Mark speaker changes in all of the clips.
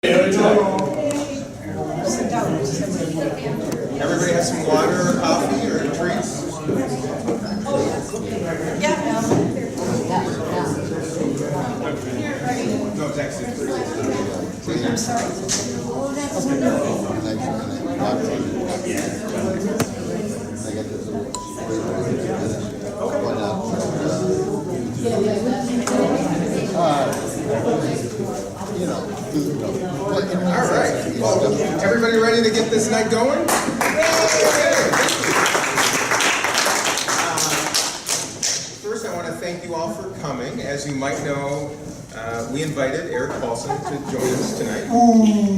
Speaker 1: Everybody has some water or coffee or treats? No, it's actually
Speaker 2: I'm sorry. Oh, that's wonderful.
Speaker 1: All right. Well, everybody ready to get this night going? First, I want to thank you all for coming. As you might know, we invited Eric Paulson to join us tonight.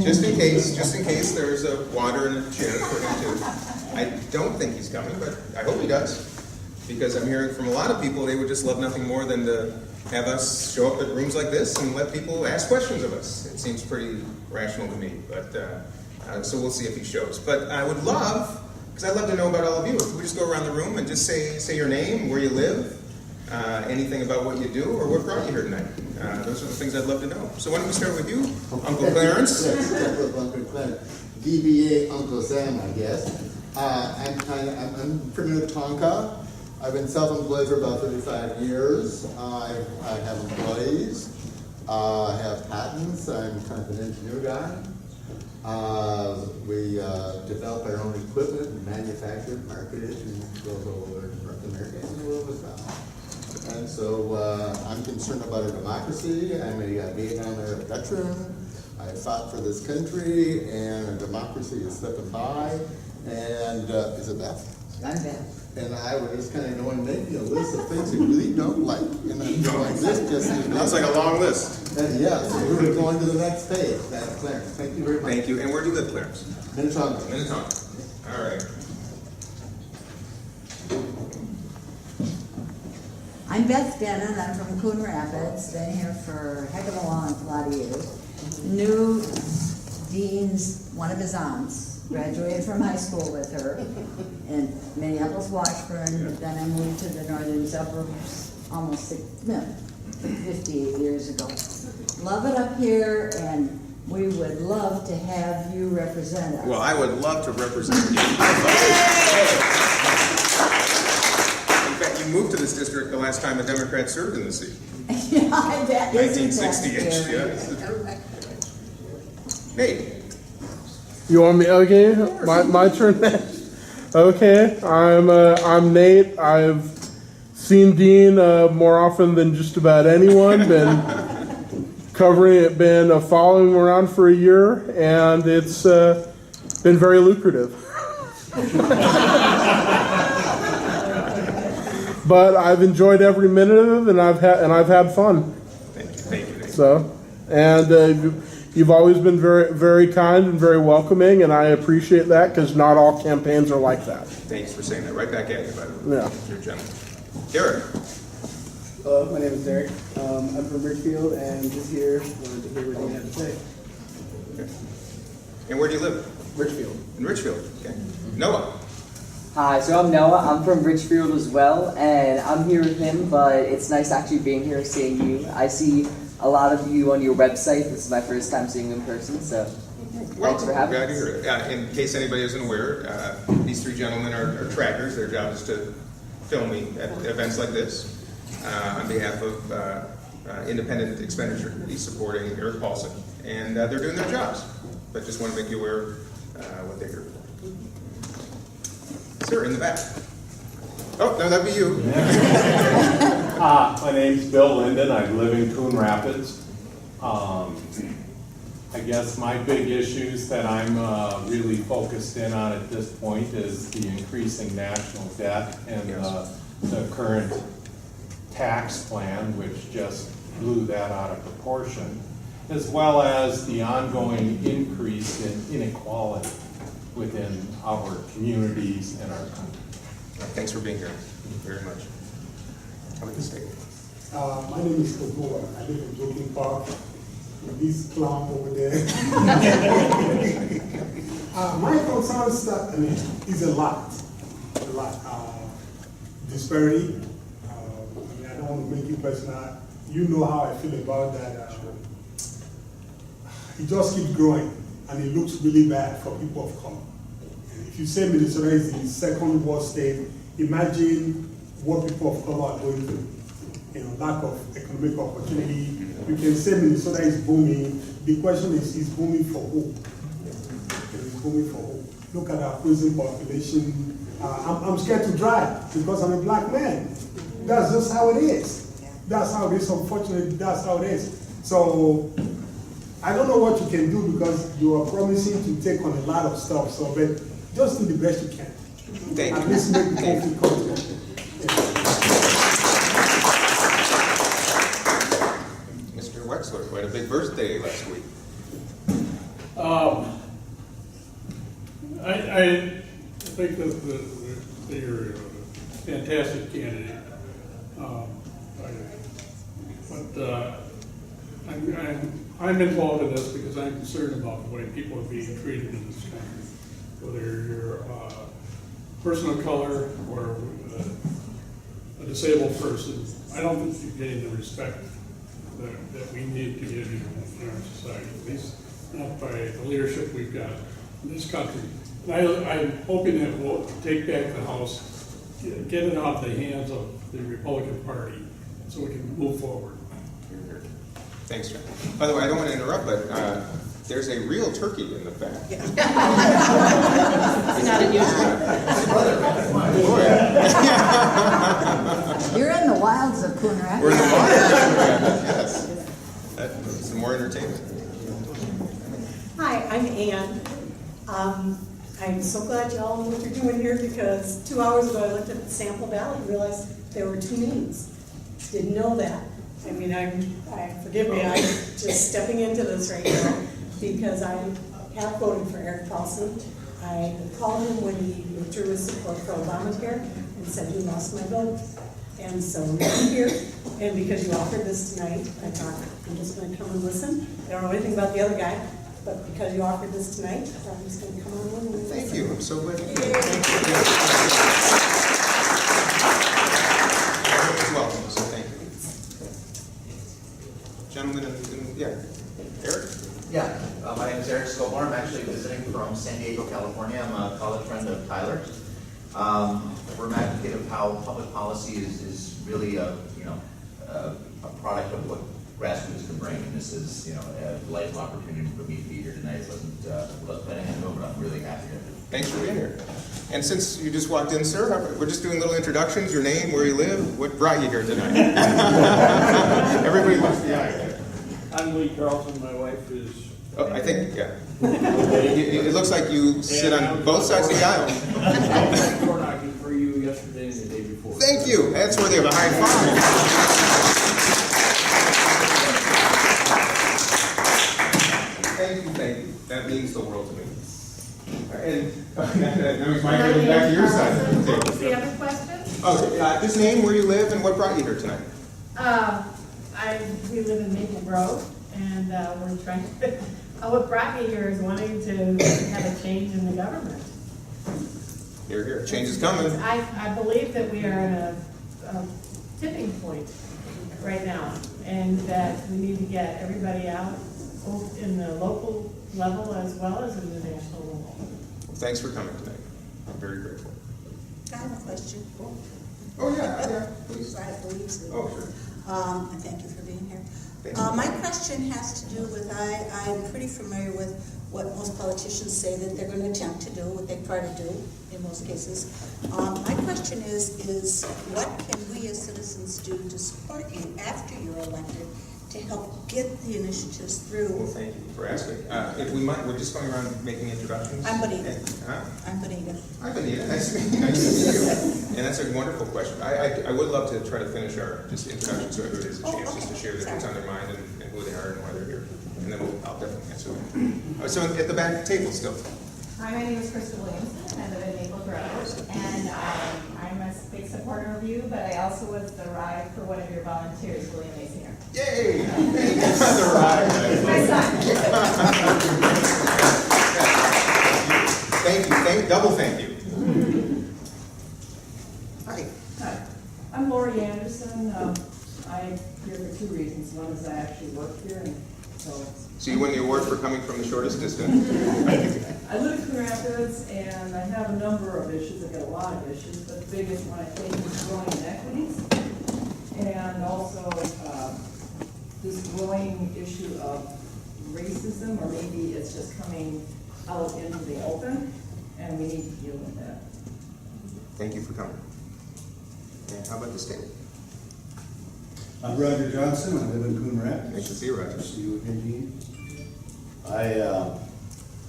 Speaker 1: Just in case there's a water in a chair for him too. I don't think he's coming, but I hope he does. Because I'm hearing from a lot of people, they would just love nothing more than to have us show up at rooms like this and let people ask questions of us. It seems pretty rational to me, but so we'll see if he shows. But I would love, because I'd love to know about all of you, if we just go around the room and just say your name, where you live, anything about what you do, or what brought you here tonight. Those are the things I'd love to know. So why don't we start with you, Uncle Clarence?
Speaker 3: Yes, Uncle Clarence. DBA Uncle Sam, I guess. I'm from Minnetonka. I've been self-employed for about 35 years. I have employees. I have patents. I'm kind of an engineer guy. We develop our own equipment and manufacture it, market it, and go all over North America and the world as well. And so I'm concerned about our democracy. I'm a Vietnam-era veteran. I fought for this country, and our democracy is slipping by. And is it Beth?
Speaker 2: I'm Beth.
Speaker 3: And I was just kind of going, maybe a list of things you really don't like. And I'm going, this just is
Speaker 1: That's like a long list.
Speaker 3: And yes, we're going to the next page. That's Clarence. Thank you very much.
Speaker 1: Thank you. And where do you live, Clarence?
Speaker 3: Minnetonka.
Speaker 1: Minnetonka. All right.
Speaker 2: I'm Beth Dennon. I'm from Coon Rapids. Been here for a heck of a lot of years. Knew Dean's one of his aunts. Graduated from high school with her in Minneapolis, Washburn. Then I moved to the northern suburbs almost 58 years ago. Love it up here, and we would love to have you represent us.
Speaker 1: Well, I would love to represent you. In fact, you moved to this district the last time a Democrat served in the seat.
Speaker 2: Yeah, I bet.
Speaker 1: 1960-ish, yeah. Nate.
Speaker 4: You want me? Okay, my turn next. Okay, I'm Nate. I've seen Dean more often than just about anyone. Been covering it, been following him around for a year, and it's been very lucrative. But I've enjoyed every minute of it, and I've had fun.
Speaker 1: Thank you.
Speaker 4: So, and. You've always been very, very kind and very welcoming, and I appreciate that because not all campaigns are like that.
Speaker 1: Thanks for saying that. Right back at you, by the way.
Speaker 4: Yeah.
Speaker 1: You're a gentleman. Derek.
Speaker 5: Hello, my name is Derek. I'm from Richfield and just here wanted to hear what you have to say.
Speaker 1: Okay. And where do you live?
Speaker 5: Richfield.
Speaker 1: In Richfield. Okay. Noah.
Speaker 6: Hi, so I'm Noah. I'm from Richfield as well, and I'm here with him, but it's nice actually being here, seeing you. I see a lot of you on your website. This is my first time seeing you in person, so thanks for having
Speaker 1: Glad to
Speaker 6: us.
Speaker 1: hear it. In case anybody isn't aware, these three gentlemen are trackers. Their job is to film me at events like this on behalf of Independent Expenditure Committee supporting Eric Paulson. And they're doing their jobs, but just want to make you aware of what they're here for. Sir, in the back. Oh, no, that'd be you.
Speaker 7: My name's Bill Linden. I live in Coon Rapids. I guess my big issues that I'm really focused in on at this point is the increasing national debt and the current tax plan, which just blew that out of proportion, as well as the ongoing increase in inequality within our communities and our country.
Speaker 1: Thanks for being here. Thank you very much. How about this statement?
Speaker 8: My name is Kogoa. I live in Brooklyn Park with this clown over there. My concerns is a lot. Disparity. I mean, I don't want to make it personal. You know how I feel about that. it just keeps growing, and it looks really bad for people of color. And if you say Minnesota is the second worst state, imagine what people of color are going through. You know, lack of economic opportunity. You can say Minnesota is booming. The question is booming for who? It's booming for who? Look at our prison population. I'm scared to drive because I'm a black man. That's just how it is. That's how it is, unfortunately, that's how it is. So, I don't know what you can do because you are promising to take on a lot of stuff, so, but just do the best you can.
Speaker 1: Thank you.
Speaker 8: At least make the country comfortable.
Speaker 1: Mr. Wexler, who had a big birthday last week.
Speaker 9: I think that you're a fantastic candidate. I'm involved in this because I'm concerned about the way people are being treated in this country. Whether you're a person of color or a disabled person, I don't think you're getting the respect that we need to get in our society, at least not by the leadership we've got in this country. And I'm hoping that we'll take back the House, get it off the hands of the Republican Party so we can move forward.
Speaker 1: Thanks, John. By the way, I don't want to interrupt, but there's a real turkey in the back.
Speaker 10: It's not unusual.
Speaker 2: You're in the wilds of Coon Rapids.
Speaker 1: We're in the water. Yes. That's some more entertainment.
Speaker 10: Hi, I'm Ann. I'm so glad y'all know what you're doing here because 2 hours ago I looked at the sample ballot and realized there were 2 names. Didn't know that. I mean, forgive me, I'm just stepping into this right now because I have voted for Eric Paulson. I called him when he withdrew his support for Obamacare and said he lost my vote. And so now I'm here, and because you offered this tonight, I thought I'm just going to come and listen. I don't know anything about the other guy, but because you offered this tonight, I thought I'm just going to come on in and listen.
Speaker 1: Thank you. I'm so glad you came. Welcome, so thank you. Gentlemen, yeah. Eric?
Speaker 11: Yeah, my name is Eric Scobor. I'm actually visiting from San Diego, California. I'm a college friend of Tyler. We're an advocate of how public policy is really a product of what grassroots can bring. And this is, a delightful opportunity for me to be here tonight. It wasn't planning on doing, but I'm really happy to.
Speaker 1: Thanks for being here. And since you just walked in, sir, we're just doing little introductions, your name, where you live, what brought you here tonight? Everybody looks the eye.
Speaker 9: I'm Lee Carlson. My wife is.
Speaker 1: Oh, I think, yeah. It looks like you sit on both sides of the aisle.
Speaker 9: I was door knocking for you yesterday and the day before.
Speaker 1: Thank you. That's worthy of a high five. Thank you. That means the world to me. And now we might go back to your side of the table.
Speaker 12: What was the other question?
Speaker 1: Oh, just name, where you live, and what brought you here tonight.
Speaker 12: We live in Maple Grove, and we're trying to, what brought me here is wanting to have a change in the government.
Speaker 1: Here. Change is coming.
Speaker 12: I believe that we are at a tipping point right now, and that we need to get everybody out, both in the local level as well as in the national level.
Speaker 1: Thanks for coming tonight. I'm very grateful.
Speaker 13: I have a question.
Speaker 1: Oh, yeah, please.
Speaker 13: I have to leave soon.
Speaker 1: Oh, sure.
Speaker 13: And thank you for being here. My question has to do with, I'm pretty familiar with what most politicians say that they're going to attempt to do, what they try to do in most cases. My question is what can we as citizens do to support you after you're elected to help get the initiatives through?
Speaker 1: Well, thank you for asking. If we might, we're just going around making introductions.
Speaker 13: I'm Benita.
Speaker 1: Huh?
Speaker 13: I'm Benita.
Speaker 1: Hi, Benita. Nice to meet you. Nice to meet you. And that's a wonderful question. I would love to try to finish our just introduction so everybody has a chance just to share what's on their mind and who they are and why they're here. And then I'll definitely answer that. So at the back table still.
Speaker 14: Hi, my name is Crystal Williamson. I live in Maple Grove, and I'm a big supporter of you, but I also was the ride for one of your volunteers, William Masinger.
Speaker 1: Yay! The ride.
Speaker 14: My son.
Speaker 1: Thank you. Double thank you.
Speaker 15: Hi, I'm Lori Anderson. I'm here for 2 reasons. One is I actually work here, and so
Speaker 1: you win the award for coming from the shortest distance.
Speaker 15: I live in Coon Rapids, and I have a number of issues. I've got a lot of issues, but the biggest one I think is growing inequities, and also this growing issue of racism, or maybe it's just coming out into the open, and we need to deal with that.
Speaker 1: Thank you for coming. And how about the state?
Speaker 16: I'm Roger Johnson. I live in Coon Rapids.
Speaker 1: Nice to see you, Roger.
Speaker 16: See you again, Dean. I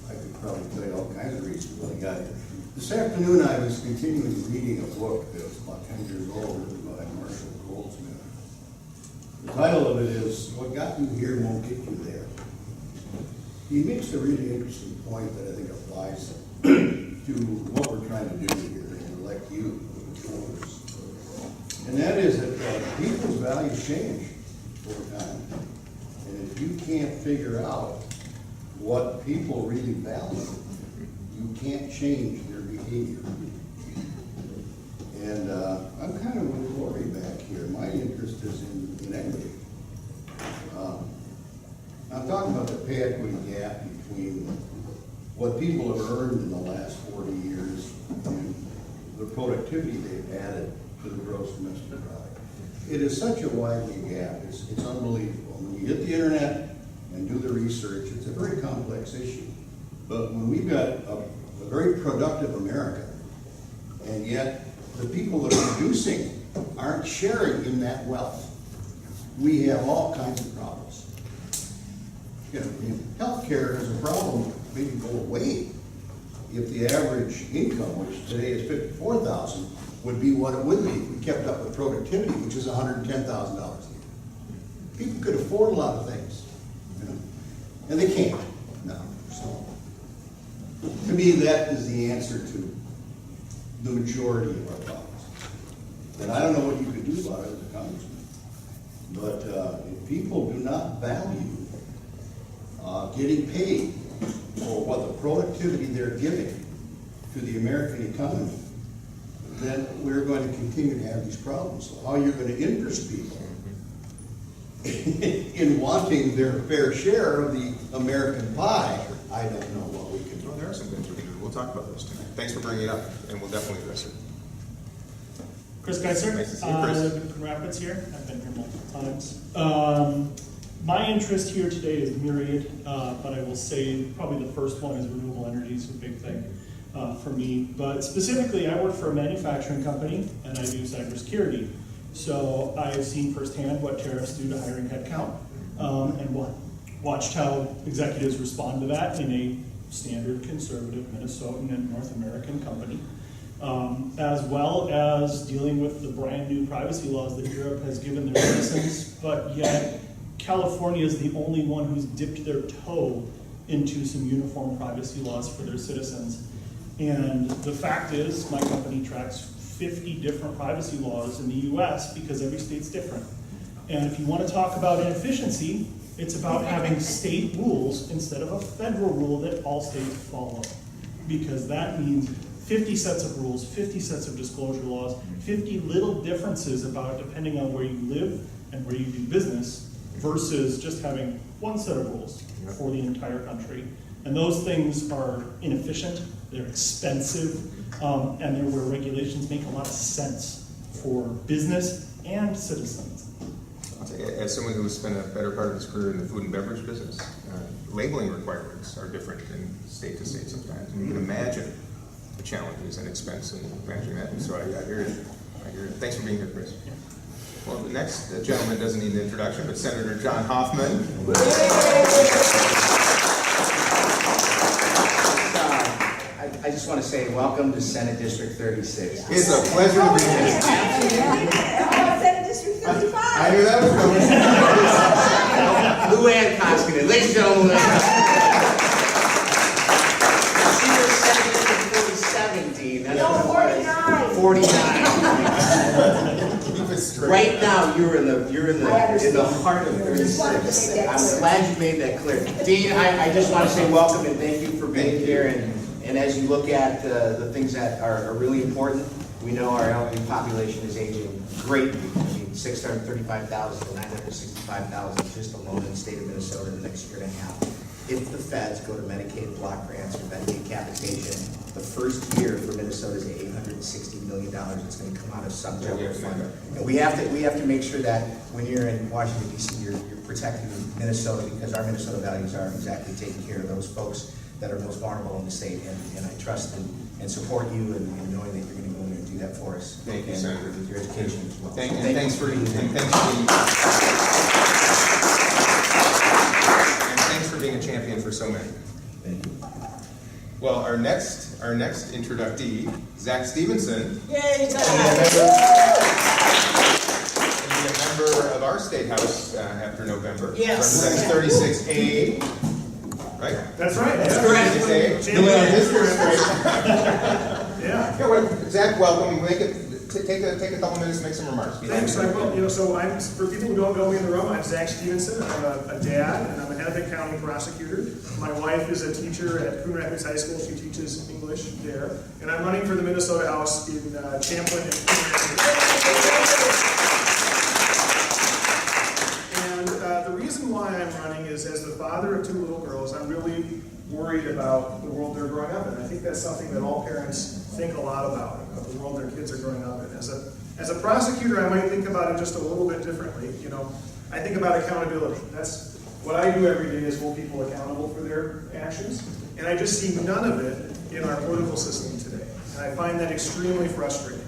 Speaker 16: could probably tell you all kinds of reasons why I got here. This afternoon I was continuing reading a book that was about 10 years old, written by Marshall Goldsmith. The title of it is, What Got You Here Won't Get You There. He makes a really interesting point that I think applies to what we're trying to do here and elect you as voters. And that is that people's values change over time. And if you can't figure out what people really value, you can't change their behavior. And I'm kind of with Lori back here. My interest is in equity. I'm talking about the pay equity gap between what people have earned in the last 40 years and the productivity they've added to the gross domestic product. It is such a widening gap, it's unbelievable. When you hit the internet and do the research, it's a very complex issue. But when we've got a very productive America, and yet the people that are producing aren't sharing in that wealth, we have all kinds of problems. You know, healthcare is a problem, maybe go away if the average income, which today is $54,000, would be what it would be if we kept up with productivity, which is $110,000 a year. People could afford a lot of things, you know, and they can't now. So, to me, that is the answer to the majority of our problems. And I don't know what you could do about it as a congressman, but if people do not value getting paid for what the productivity they're giving to the American economy, then we're going to continue to have these problems. So how you're going to interest people in wanting their fair share of the American pie, I don't know what we can do.
Speaker 1: Well, there are some things we can do. We'll talk about those tonight. Thanks for bringing it up, and we'll definitely address it.
Speaker 17: Chris Geiser.
Speaker 1: Nice to see you, Chris.
Speaker 17: I live in Coon Rapids here. I've been here multiple times. My interest here today is myriad, but I will say probably the first one is renewable energy is a big thing for me. But specifically, I work for a manufacturing company, and I do cybersecurity. So I've seen firsthand what tariffs do to hiring headcount, and watched how executives respond to that in a standard conservative Minnesotan and North American company. As well as dealing with the brand new privacy laws that Europe has given their citizens, but yet California is the only one who's dipped their toe into some uniform privacy laws for their citizens. And the fact is, my company tracks 50 different privacy laws in the US because every state's different. And if you want to talk about inefficiency, it's about having state rules instead of a federal rule that all states follow. Because that means 50 sets of rules, 50 sets of disclosure laws, 50 little differences about depending on where you live and where you do business, versus just having one set of rules for the entire country. And those things are inefficient, they're expensive, and they're where regulations make a lot of sense for business and citizens.
Speaker 1: I'll tell you, as someone who has spent a better part of his career in the food and beverage business, labeling requirements are different in state to state sometimes. And you can imagine the challenges and expense in managing that. So I hear you. I hear you. Thanks for being here, Chris. Well, the next gentleman doesn't need an introduction, but Senator John Hoffman.
Speaker 18: I just want to say welcome to Senate District 36.
Speaker 1: It's a pleasure to be here.
Speaker 13: Senate District 55.
Speaker 1: I knew that was coming.
Speaker 18: Lou Ann Koskinen, ladies and gentlemen. She was Senate District 47, Dean. That's
Speaker 13: No, 49.
Speaker 18: 49. Right now, you're in the heart of 36. I'm glad you made that clear. Dean, I just want to say welcome and thank you for being here. And as you look at the things that are really important, we know our elderly population is aging greatly. I mean, 635,000 to 965,000 just alone in the state of Minnesota in the next year and a half. if the feds go to Medicaid block grants or Medicaid capitation, the first year for Minnesota is $860 million. It's going to come out of some general fund. And we have to make sure that when you're in Washington D.C., you're protecting Minnesota, because our Minnesota values are exactly taking care of those folks that are most vulnerable in the state. And I trust and support you in knowing that you're going to go in and do that for us.
Speaker 1: Thank you, Senator.
Speaker 18: With your education as well.
Speaker 1: Thanks for being a champion for so many.
Speaker 18: Thank you.
Speaker 1: Well, our next inductee, Zach Stevenson,
Speaker 13: Yay,
Speaker 1: will be a member of our state house after November.
Speaker 13: Yes.
Speaker 1: Represents 36A, right?
Speaker 9: That's right.
Speaker 1: That's
Speaker 9: Yeah.
Speaker 1: correct. 36A.
Speaker 9: Yeah.
Speaker 1: Well, Zach, welcome. Take a couple minutes to make some remarks.
Speaker 9: Thanks. I will. So for people who don't know me in the room, I'm Zach Stevenson. I'm a dad, and I'm a Hennepin County prosecutor. My wife is a teacher at Coon Rapids High School. She teaches English there. And I'm running for the Minnesota House in Champlin and Coon Rapids. And the reason why I'm running is, as the father of two little girls, I'm really worried about the world they're growing up in. I think that's something that all parents think a lot about the world their kids are growing up in. As a prosecutor, I might think about it just a little bit differently. I think about accountability. That's what I do every day, is hold people accountable for their actions. And I just see none of it in our political system today. And I find that extremely frustrating.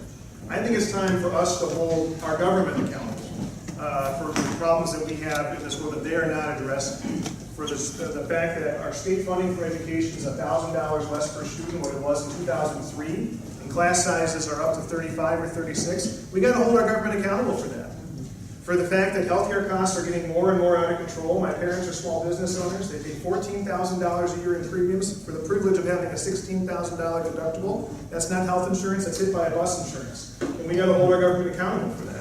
Speaker 9: I think it's time for us to hold our government accountable for the problems that we have in this world that they are not addressing. For the fact that our state funding for education is $1,000 less per student what it was in 2003, and class sizes are up to 35 or 36, we got to hold our government accountable for that. For the fact that healthcare costs are getting more and more out of control. My parents are small business owners. They pay $14,000 a year in premiums for the privilege of having a $16,000 deductible. That's not health insurance, that's hit by a bus insurance. And we got to hold our government accountable for that.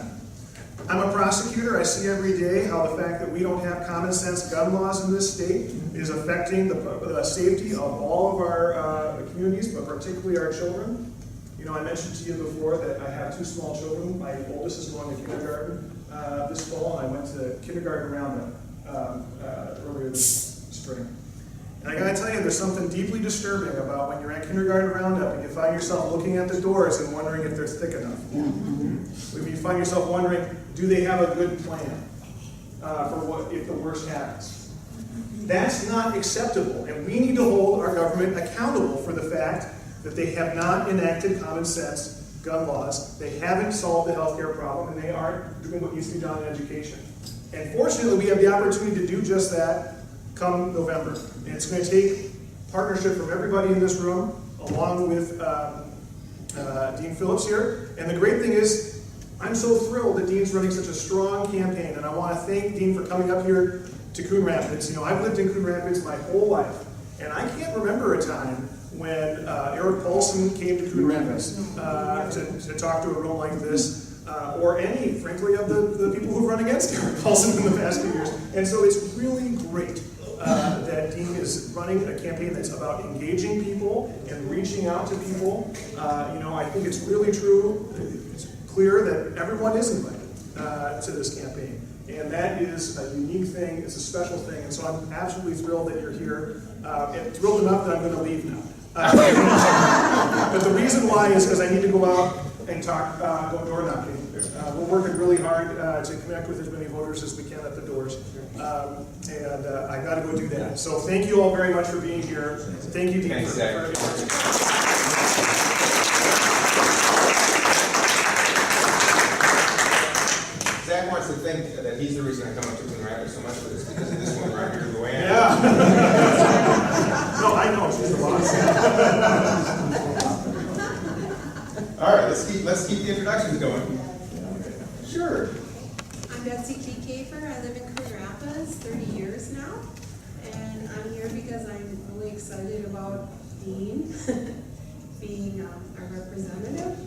Speaker 9: I'm a prosecutor. I see every day how the fact that we don't have common sense gun laws in this state is affecting the safety of all of our communities, but particularly our children. I mentioned to you before that I have two small children. My oldest is going to kindergarten this fall, and I went to kindergarten roundup earlier this spring. And I gotta tell you, there's something deeply disturbing about when you're at kindergarten roundup and you find yourself looking at the doors and wondering if they're thick enough. When you find yourself wondering, do they have a good plan for what if the worst happens? That's not acceptable, and we need to hold our government accountable for the fact that they have not enacted common sense gun laws, they haven't solved the healthcare problem, and they aren't doing what needs to be done in education. And fortunately, we have the opportunity to do just that come November. And it's going to take partnership from everybody in this room, along with Dean Phillips here. And the great thing is, I'm so thrilled that Dean's running such a strong campaign, and I want to thank Dean for coming up here to Coon Rapids. I've lived in Coon Rapids my whole life, and I can't remember a time when Eric Paulson came to Coon Rapids to talk to a room like this, or any, frankly, of the people who've run against Eric Paulson in the past few years. And so it's really great that Dean is running a campaign that's about engaging people and reaching out to people. I think it's really true. It's clear that everyone is invited to this campaign. And that is a unique thing, it's a special thing, and so I'm absolutely thrilled that you're here, and thrilled enough that I'm going to leave now. But the reason why is because I need to go out and talk, go door knocking. We're working really hard to connect with as many voters as we can at the doors, and I got to go do that. So thank you all very much for being here. Thank you, Dean, for
Speaker 1: Zach wants to think that he's the reason I come up to Coon Rapids so much for this, because of this one right here, the way I am.
Speaker 9: Yeah. No, I know, she's the boss.
Speaker 1: All right, let's keep the introductions going. Sure.
Speaker 19: I'm Betsy T. Kafer. I live in Coon Rapids 30 years now, and I'm here because I'm really excited about Dean being our representative.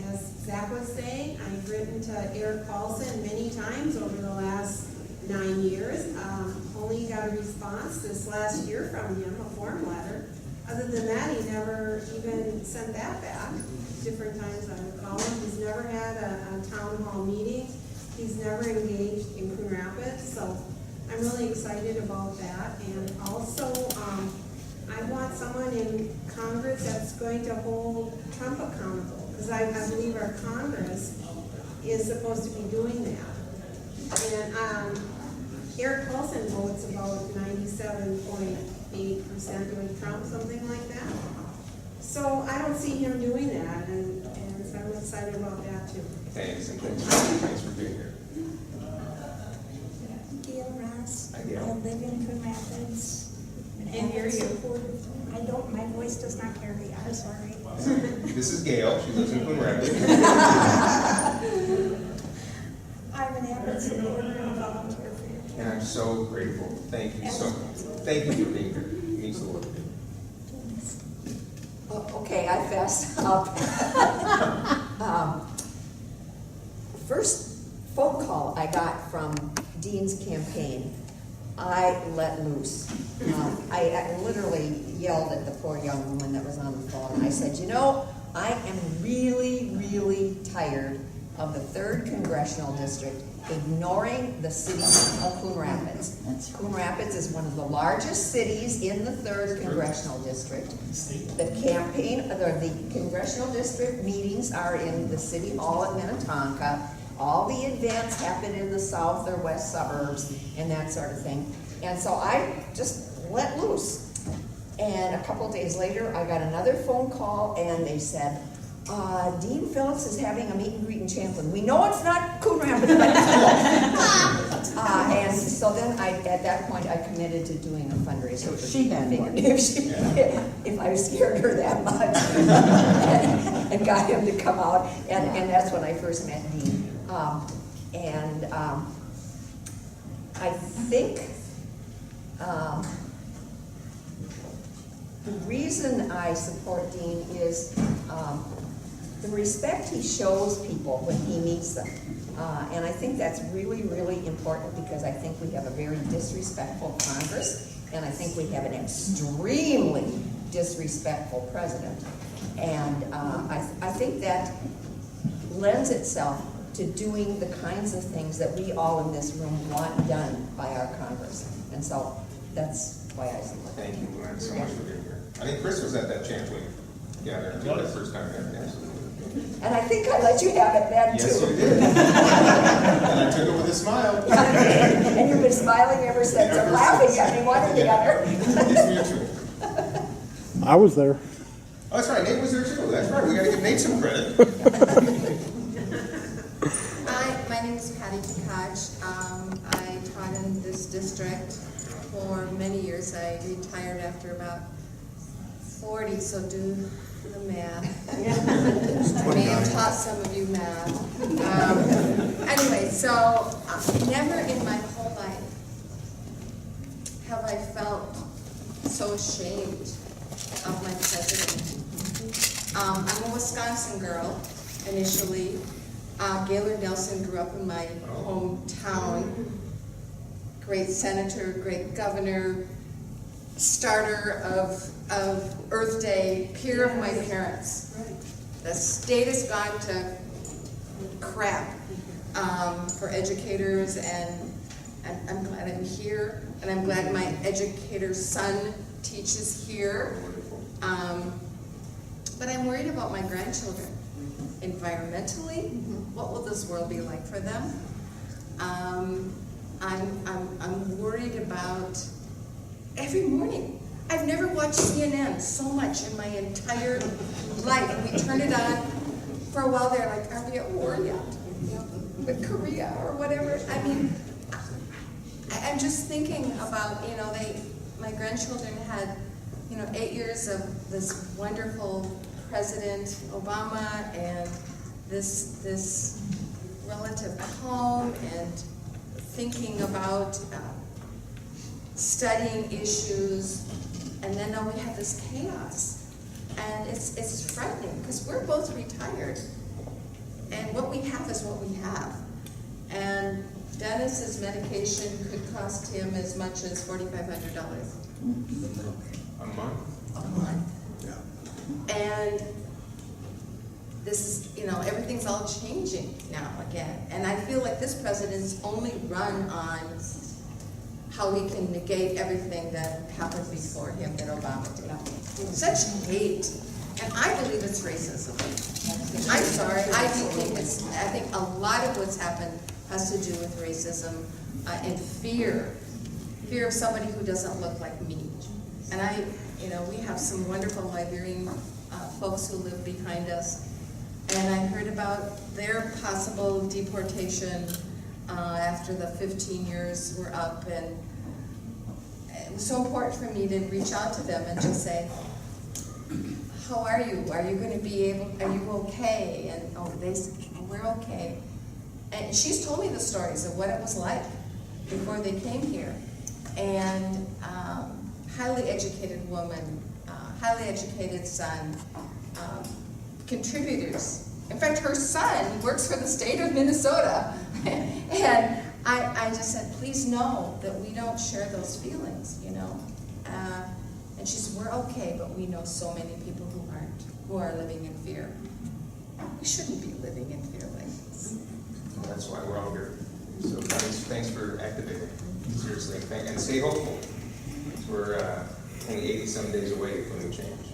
Speaker 19: As Zach was saying, I've written to Eric Paulson many times over the last 9 years. Only got a response this last year from him, a form letter. Other than that, he never even sent that back. Different times I would call him. He's never had a town hall meeting. He's never engaged in Coon Rapids. So I'm really excited about that. And also, I want someone in Congress that's going to hold Trump accountable, because I believe our Congress is supposed to be doing that. And Eric Paulson votes about 97.8% with Trump, something like that. So I don't see him doing that, and so I'm excited about that too.
Speaker 1: Thanks, and thanks for being here.
Speaker 13: Gail Ross.
Speaker 1: Hi, Gail.
Speaker 13: I live in Coon Rapids.
Speaker 19: Can't hear you.
Speaker 13: I don't, my voice does not carry, I'm sorry.
Speaker 1: This is Gail, she lives in Coon Rapids.
Speaker 13: I'm an avid supporter and volunteer for your
Speaker 1: And I'm so grateful. Thank you so much. Thank you for being here. It means the world to me.
Speaker 20: Okay, I fessed up. First phone call I got from Dean's campaign, I let loose. I literally yelled at the poor young woman that was on the phone, and I said, you know, I am really, really tired of the 3rd Congressional District ignoring the city of Coon Rapids. Coon Rapids is one of the largest cities in the 3rd Congressional District. The Congressional District meetings are in the City Hall at Minnetonka. All the events happen in the south or west suburbs and that sort of thing. And so I just let loose. And a couple days later, I got another phone call and they said, Dean Phillips is having a meet and greet in Champlin. We know it's not Coon Rapids, but it's close. And so then at that point, I committed to doing a fundraiser for
Speaker 2: She had
Speaker 20: Dean.
Speaker 2: one.
Speaker 20: If I scared her that much, and got him to come out, and that's when I first met Dean. I think the reason I support Dean is the respect he shows people when he meets them. And I think that's really, really important because I think we have a very disrespectful Congress, and I think we have an extremely disrespectful president. And I think that lends itself to doing the kinds of things that we all in this room want done by our Congress. And so that's why I support.
Speaker 1: Thank you, Luann, so much for being here. I think Chris was at that Champlain gathering too, that first time. Absolutely.
Speaker 20: And I think I let you have it then too.
Speaker 1: Yes, you did. And I took it with a smile.
Speaker 20: And you've been smiling ever since, or laughing at me, one or the other.
Speaker 1: It's mutual.
Speaker 4: I was there.
Speaker 1: Oh, that's right, Nate was there too. That's right, we gotta give Nate some credit.
Speaker 21: Hi, my name is Patty Tkach. I taught in this district for many years. I retired after about 40, so do the math. I may have taught some of you math. Anyway, so never in my whole life have I felt so ashamed of my president. I'm a Wisconsin girl initially. Gaylord Nelson grew up in my hometown. Great senator, great governor, starter of Earth Day, peer of my parents. The state has gone to crap for educators, and I'm glad I'm here, and I'm glad my educator's son teaches here. But I'm worried about my grandchildren. Environmentally, what will this world be like for them? I'm worried about every morning. I've never watched CNN so much in my entire life. We turn it on for a while. They're like, "Are we at war yet? With Korea or whatever?" I mean, I'm just thinking about, my grandchildren had, 8 years of this wonderful President Obama and this relative calm and thinking about studying issues, and then now we have this chaos, and it's frightening because we're both retired, and what we have is what we have, and Dennis's medication could cost him as much as $4,500
Speaker 1: A month?
Speaker 21: a month. And this is, everything's all changing now again. And I feel like this president's only run on
Speaker 13: how he can negate everything that happened before him that Obama did. Such hate, and I believe it's racism. I'm sorry, I think a lot of what's happened has to do with racism and fear of somebody who doesn't look like me. And we have some wonderful Liberian folks who live behind us, and I heard about their possible deportation after the 15 years were up, and it was so important for me to reach out to them and just say, how are you? Are you going to be able, are you okay? And they said, we're okay. And she's told me the stories of what it was like before they came here. And highly educated woman, highly educated son, contributors. In fact, her son works for the state of Minnesota. And I just said, please know that we don't share those feelings, and she said, we're okay, but we know so many people who aren't, who are living in fear. We shouldn't be living in fear like this.
Speaker 1: Well, that's why we're all here. So thanks for activating, seriously, and stay hopeful. We're only 80-some days away from the change.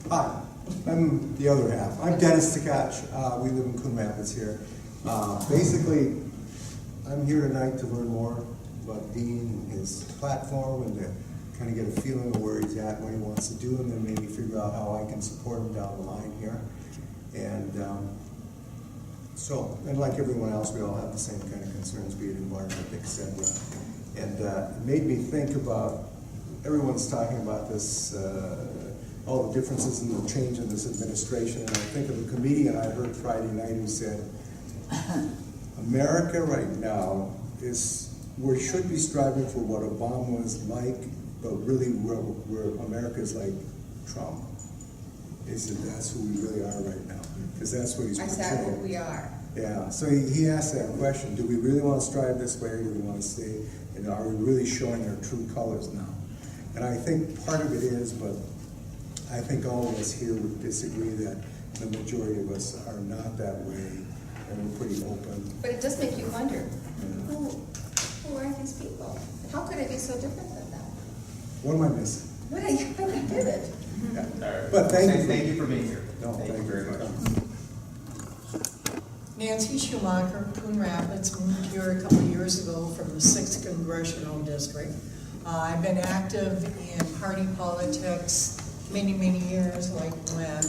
Speaker 3: Hi, I'm the other half. I'm Dennis Tkach. We live in Coon Rapids here. Basically, I'm here tonight to learn more about Dean, his platform, and to kind of get a feeling of where he's at, what he wants to do, and then maybe figure out how I can support him down the line here. And and like everyone else, we all have the same kind of concerns, be it environment, etc. And it made me think about, everyone's talking about this, all the differences in the change in this administration, and I think of a comedian I heard Friday night who said, America right now we should be striving for what Obama was like, but really where America is like Trump. He said that's who we really are right now, because that's what he's portraying.
Speaker 13: I said what we are.
Speaker 3: Yeah, so he asked that question, do we really want to strive this way, or do we want to stay, are we really showing our true colors now? And I think part of it is, but I think all of us here would disagree that the majority of us are not that way, and we're pretty open.
Speaker 13: But it does make you wonder, who are these people? How could I be so different than them?
Speaker 3: What am I missing?
Speaker 13: What I did it.
Speaker 3: Yeah.
Speaker 1: All right.
Speaker 3: But
Speaker 1: thank you for being here.
Speaker 3: No,
Speaker 1: thank you very much.
Speaker 22: Nancy Schumacher, Coon Rapids, moved here a couple of years ago from the 6th Congressional District. I've been active in party politics many, many years, like Glenn.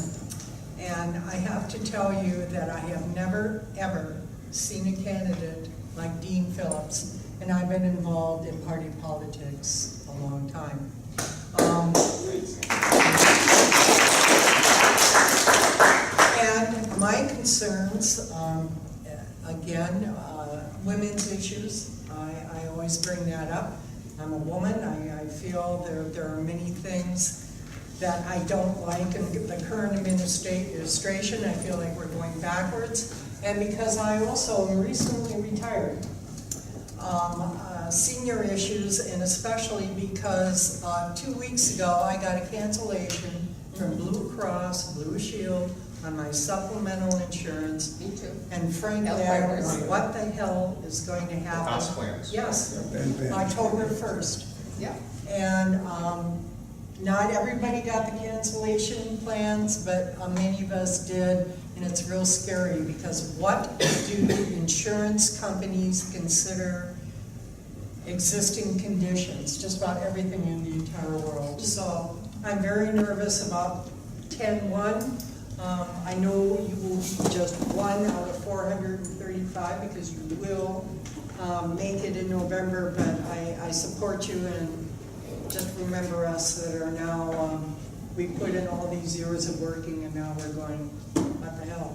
Speaker 22: And I have to tell you that I have never, ever seen a candidate like Dean Phillips, and I've been involved in party politics a long time. And my concerns, again, women's issues, I always bring that up. I'm a woman, I feel there are many things that I don't like in the current administration. I feel like we're going backwards. And because I also am recently retired, senior issues, and especially because 2 weeks ago I got a cancellation from Blue Cross Blue Shield on my supplemental insurance.
Speaker 13: Me too.
Speaker 22: And frankly, I don't know what the hell is going to happen.
Speaker 1: House plans.
Speaker 22: Yes, October 1st.
Speaker 13: Yeah.
Speaker 22: And not everybody got the cancellation plans, but many of us did, and it's real scary because what do insurance companies consider existing conditions? Just about everything in the entire world. So I'm very nervous about 10-1. I know you will be just 1 out of 435 because you will make it in November, but I support you, and just remember us that are now, we put in all these years of working and now we're going, what the hell?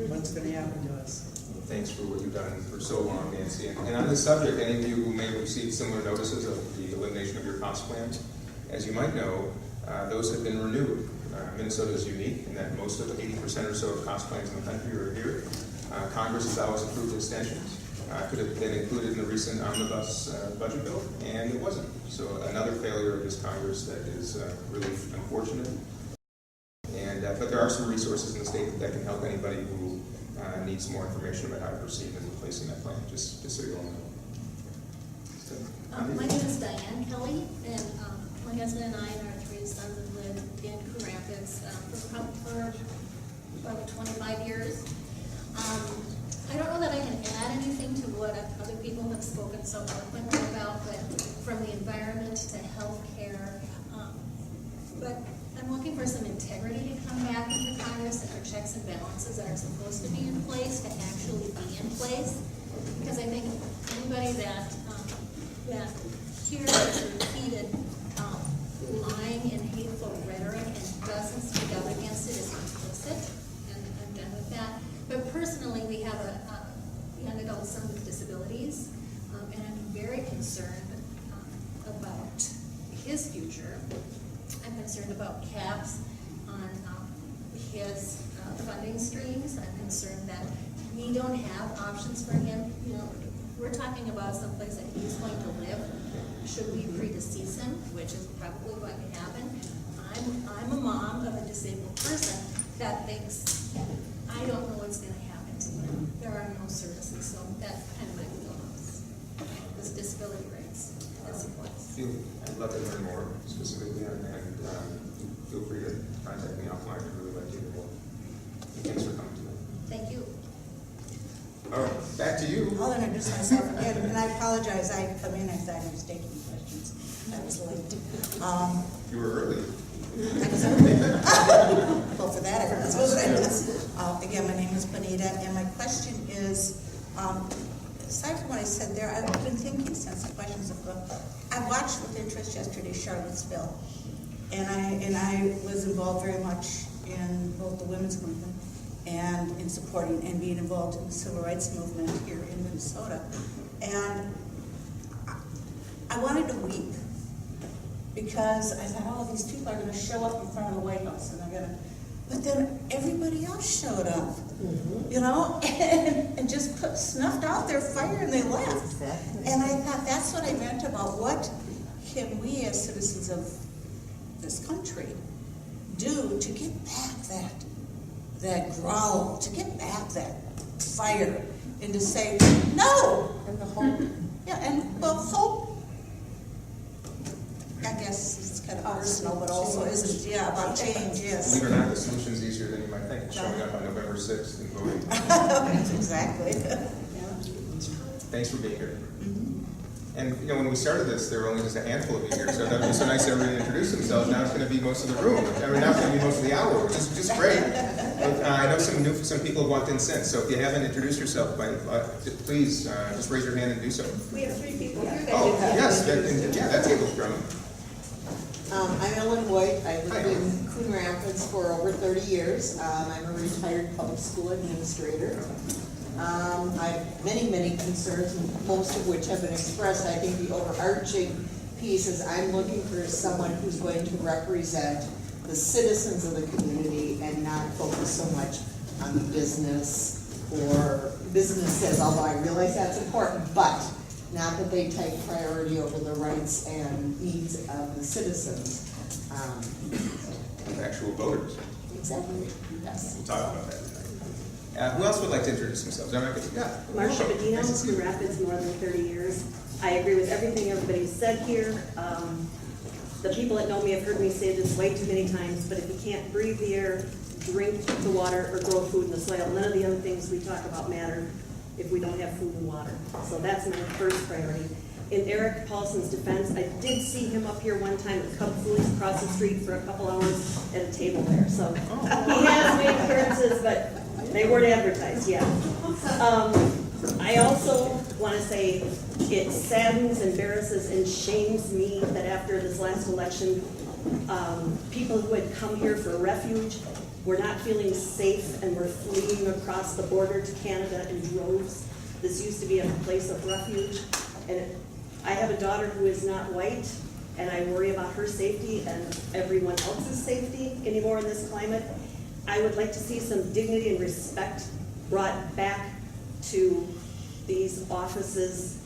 Speaker 22: What's going to happen to us?
Speaker 1: Well, thanks for what you've done for so long, Nancy. And on this subject, any of you who may have received similar notices of the elimination of your cost plans, as you might know, those have been renewed. Minnesota is unique in that most of the 80% or so of cost plans in the country are here. Congress has always approved extensions. Could have been included in the recent omnibus budget bill, and it wasn't. So another failure of this Congress that is really unfortunate. And but there are some resources in the state that can help anybody who needs more information about how to proceed in replacing that plan, just so you all know.
Speaker 5: My name is Diane Kelly, and my husband and I and our 3 sons have lived in Coon Rapids for about 25 years. I don't know that I can add anything to what other people have spoken so eloquently about, but from the environment to healthcare. But I'm looking for some integrity to come back into Congress, and our checks and balances that are supposed to be in place to actually be in place. Because I think anybody that hears repeated lying and hateful rhetoric and doesn't speak out against it is complicit, and I'm done with that. But personally, we have a young adult son with disabilities, and I'm very concerned about his future. I'm concerned about caps on his funding streams. I'm concerned that we don't have options for him. You know, we're talking about someplace that he's going to live. Should we predecease him, which is probably going to happen? I'm a mom of a disabled person that thinks, I don't know what's going to happen to him. There are no services, so that's kind of my wheelhouse. This disability rights and supports.
Speaker 1: I'd love to learn more specifically on that, and feel free to contact me offline. I'd really like to hear more. Thanks for coming tonight.
Speaker 5: Thank you.
Speaker 1: All right, back to you.
Speaker 13: I'll introduce myself again, and I apologize, I come in, I thought I was taking questions. I was late.
Speaker 1: You were early.
Speaker 13: Well, for that, I was again, my name is Bonita, and my question is, aside from what I said there, I've been thinking since the questions have gone. I watched with interest yesterday Charlottesville, and I was involved very much in both the women's movement and in supporting and being involved in the civil rights movement here in Minnesota. And I wanted to weep because I thought, oh, these people are going to show up in front of the White House, and they're going to. But then everybody else showed up, you know, and just snuffed out their fire and they left.
Speaker 2: Exactly.
Speaker 13: And I thought that's what I meant about what can we as citizens of this country do to get back that growl, to get back that fire, and to say no.
Speaker 2: And the hope.
Speaker 13: Yeah, and well, hope. I guess it's kind of personal, but also isn't, yeah, about change, yes.
Speaker 1: Believe it or not, the solution's easier than you might think. It's showing up on November 6th and voting.
Speaker 13: Exactly.
Speaker 1: Thanks for being here. And you know, when we started this, there were only just a handful of you here, so that would be so nice everybody to introduce themselves. Now it's going to be most of the room. I mean, now it's going to be most of the hour, which is just great. But, I know some people have walked in since, so if you haven't introduced yourself, please just raise your hand and do so.
Speaker 6: We have 3 people here.
Speaker 1: Oh, yes, that table's growing.
Speaker 6: I'm Ellen White. I lived in Coon Rapids for over 30 years. I'm a retired public school administrator. I have many concerns, most of which have been expressed. I think the overarching piece is I'm looking for someone who's going to represent the citizens of the community and not focus so much on the business or businesses, although I realize that's important, but not that they take priority over the rights and needs of the citizens.
Speaker 1: Actual voters.
Speaker 6: Exactly, yes.
Speaker 1: We'll talk about that tonight. Who else would like to introduce themselves?
Speaker 6: Marcia Bedino, Coon Rapids, more than 30 years. I agree with everything everybody said here. The people that know me have heard me say this way too many times, but if you can't breathe the air, drink the water, or grow food in the soil, none of the other things we talk about matter if we don't have food and water. So that's my first priority. In Eric Paulson's defense, I did see him up here one time at Cub Foods across the street for a couple hours at a table there. So he has made appearances, but they weren't advertised, yeah. I also want to say it saddens, embarrasses, and shames me that after this last election, people who had come here for refuge were not feeling safe and were fleeing across the border to Canada in droves. This used to be a place of refuge, and I have a daughter who is not white, and I worry about her safety and everyone else's safety anymore in this climate. I would like to see some dignity and respect brought back to these offices.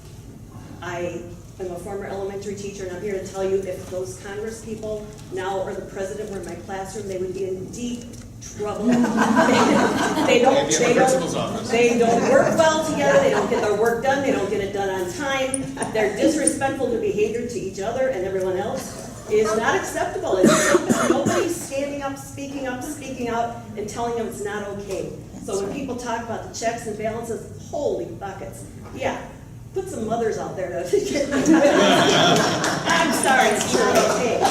Speaker 6: I am a former elementary teacher, and I'm here to tell you if those Congress people now or the president were in my classroom, they would be in deep trouble. They don't,
Speaker 1: Maybe in the principal's office.
Speaker 6: they don't work well together, they don't get their work done, they don't get it done on time, they're disrespectful to behavior to each other and everyone else. Is not acceptable. Nobody's standing up, speaking out, and telling them it's not okay. So when people talk about the checks and balances, holy buckets. Yeah, put some mothers out there to I'm sorry, it's not okay.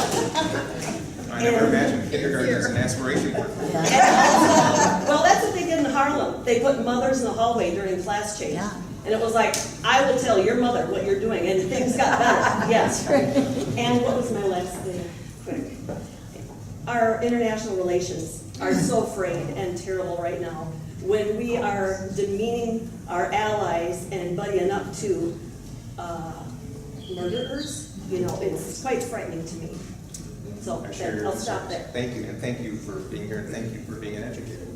Speaker 1: I never imagined kindergarten as an aspiration.
Speaker 6: Well, that's what they did in Harlem. They put mothers in the hallway during class change.
Speaker 2: Yeah.
Speaker 6: And it was like, I will tell your mother what you're doing, and things got better, yes. And what was my last thing? Quick. Our international relations are so frayed and terrible right now. When we are demeaning our allies and buddying up to murderers, you know, it's quite frightening to me. So I'll stop there.
Speaker 1: Thank you, and thank you for being here, and thank you for being an educator.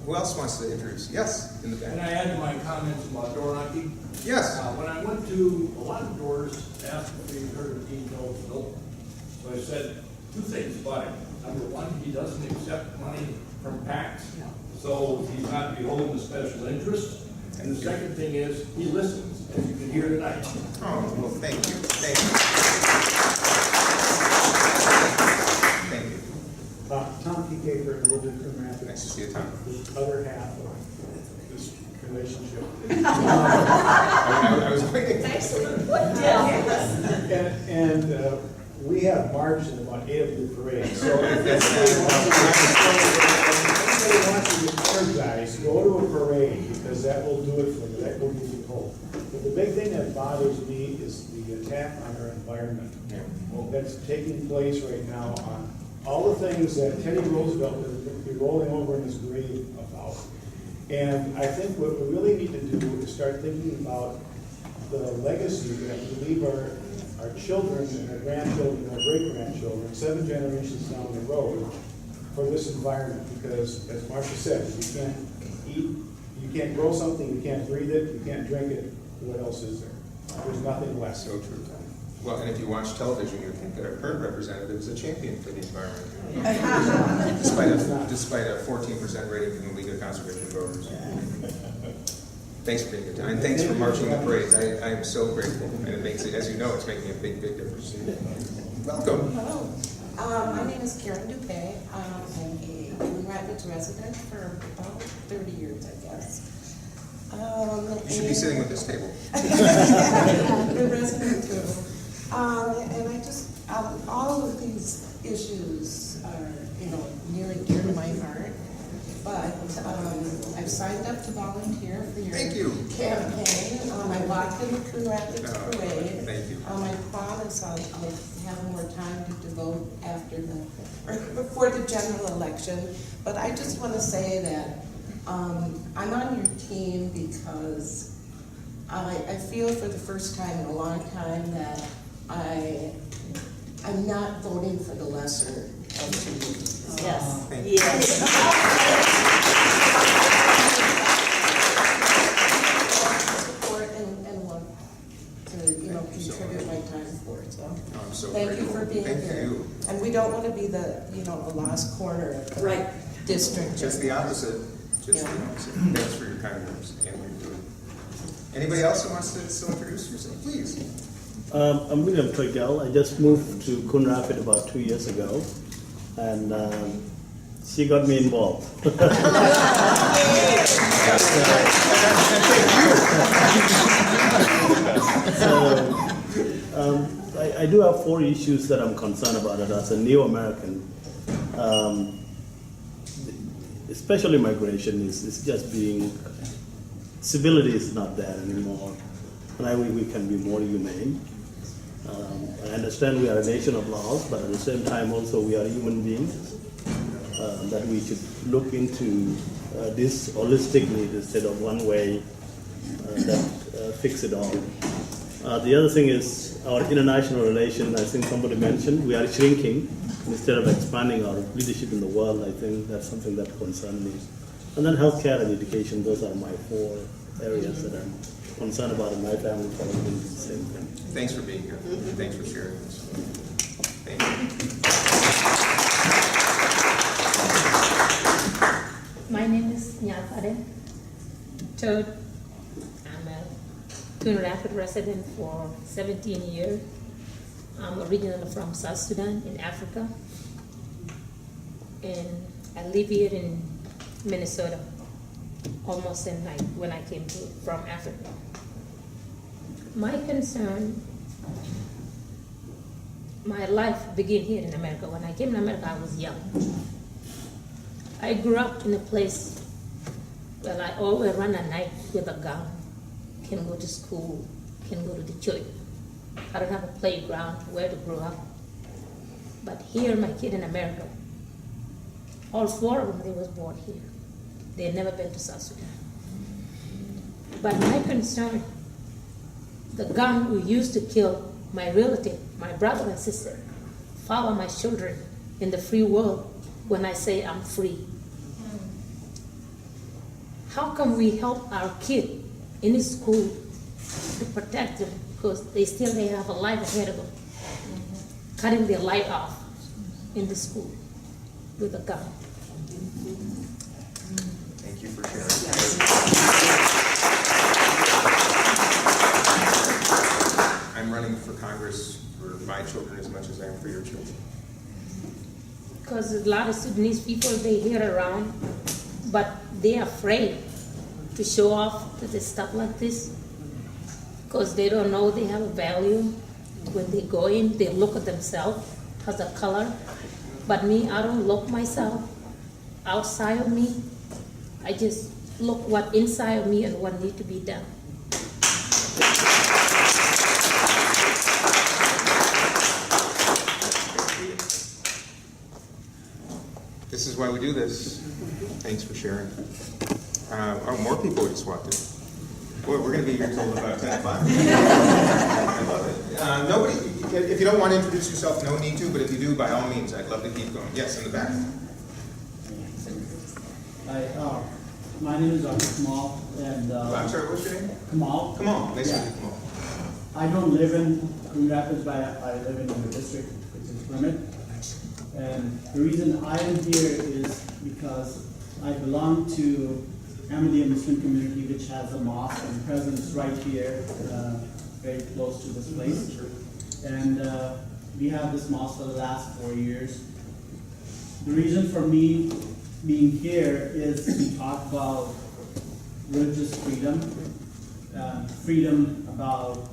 Speaker 1: Who else wants to introduce? Yes, in the back.
Speaker 7: Can I add my comments about door knocking?
Speaker 1: Yes.
Speaker 7: When I went to a lot of doors, asked if they heard of Dean Phillips. So I said two things about him. Number one, he doesn't accept money from PACs, so he's not beholden to special interest. And the second thing is, he listens, as you can hear tonight.
Speaker 1: Oh, well, thank you. Thank you. Thank you.
Speaker 8: Tom P. Gaper, Woodland, Coon Rapids.
Speaker 1: Nice to see you, Tom.
Speaker 8: The other half of this relationship.
Speaker 1: I was waiting.
Speaker 8: And we have marched in about 8 of the parades. So if anybody wants to get energized, go to a parade because that will do it for you. That will give you hope. But the big thing that bothers me is the attack on our environment. That's taking place right now on all the things that Teddy Roosevelt is going to be rolling over in his grave about. And I think what we really need to do is start thinking about the legacy that we leave our children and our grandchildren and our great-grandchildren, 7 generations down the road, for this environment. Because, as Marcia said, you can't eat, you can't grow something, you can't breathe it, you can't drink it, what else is there? There's nothing left.
Speaker 1: So true. Well, and if you watch television, you think that our current representative is a champion for the environment. despite a 14% rating from the League of Conservation Voters. Thanks for being here, and thanks for marching the parades. I am so grateful, and it makes it, as you know, it's making a big, big difference. Welcome.
Speaker 23: Hello. My name is Karen Dupay. I'm a Coon Rapids resident for about 30 years, I guess.
Speaker 1: You should be sitting with this table.
Speaker 23: I'm a resident too. And I just, all of these issues are, near and dear to my heart. But I've signed up to volunteer for your campaign. I walked in the Coon Rapids parade.
Speaker 1: Thank you.
Speaker 23: I promise I'll have more time to devote before the general election. But I just want to say that I'm on your team because I feel for the first time in a long time that I'm not voting for the lesser of two evils.
Speaker 6: Yes.
Speaker 23: Yes. Support and want to, contribute my time for it. So, thank you for being here. And we don't want to be the, the last corner of the district.
Speaker 1: Just the opposite. Just the opposite. Thanks for your kind words and your food. Anybody else who wants to still introduce yourself, please?
Speaker 24: I'm William Twiggell. I just moved to Coon Rapids about 2 years ago, and she got me involved. So, I do have 4 issues that I'm concerned about it as a new American. Especially migration is just being, civility is not there anymore. And I think we can be more humane. I understand we are a nation of laws, but at the same time also we are human beings. That we should look into this holistically instead of one way that fix it all. The other thing is our international relations. I think somebody mentioned we are shrinking instead of expanding our leadership in the world. I think that's something that concerns me. And then healthcare and education, those are my 4 areas that I'm concerned about in my family, probably the same thing.
Speaker 1: Thanks for being here. Thanks for sharing this. Thank you.
Speaker 10: Caden. Third, I'm a Coon Rapids resident for 17 years. I'm originally from South Sudan in Africa. And I live here in Minnesota almost in night when I came from Africa. My concern, my life began here in America. When I came to America, I was young. I grew up in a place where I always run at night with a gun, can go to school, can go to the church. I don't have a playground where to grow up. But here, my kid in America, all 4 of them, they was born here. They had never been to South Sudan. But my concern, the gun who used to kill my relative, my brother and sister, follow my children in the free world when I say I'm free. How can we help our kid in his school to protect them because they have a life ahead of them, cutting their light off in the school with a gun?
Speaker 1: Thank you for sharing. I'm running for Congress for my children as much as I am for your children.
Speaker 10: Because a lot of Sudanese people, they hear around, but they're afraid to show off to the stuff like this because they don't know they have a value. When they go in, they look at themselves as a color. But me, I don't look myself outside of me. I just look what inside of me and what need to be done.
Speaker 1: This is why we do this. Thanks for sharing. More people just walked in. Boy, we're going to be here until about 10 o'clock. I love it. Nobody, if you don't want to introduce yourself, no need to, but if you do, by all means, I'd love to keep going. Yes, in the back.
Speaker 11: Hi, my name is Dr. Kamal, and
Speaker 1: I'm sorry, what's your name?
Speaker 11: Kamal.
Speaker 1: Kamal, nice to meet you, Kamal.
Speaker 11: I don't live in Coon Rapids, but I live in the district, which is Plymouth. And the reason I am here is because I belong to Ahmadiyya Muslim community, which has a mosque and presence right here, very close to this place. And we have this mosque for the last 4 years. The reason for me being here is to talk about religious freedom, freedom about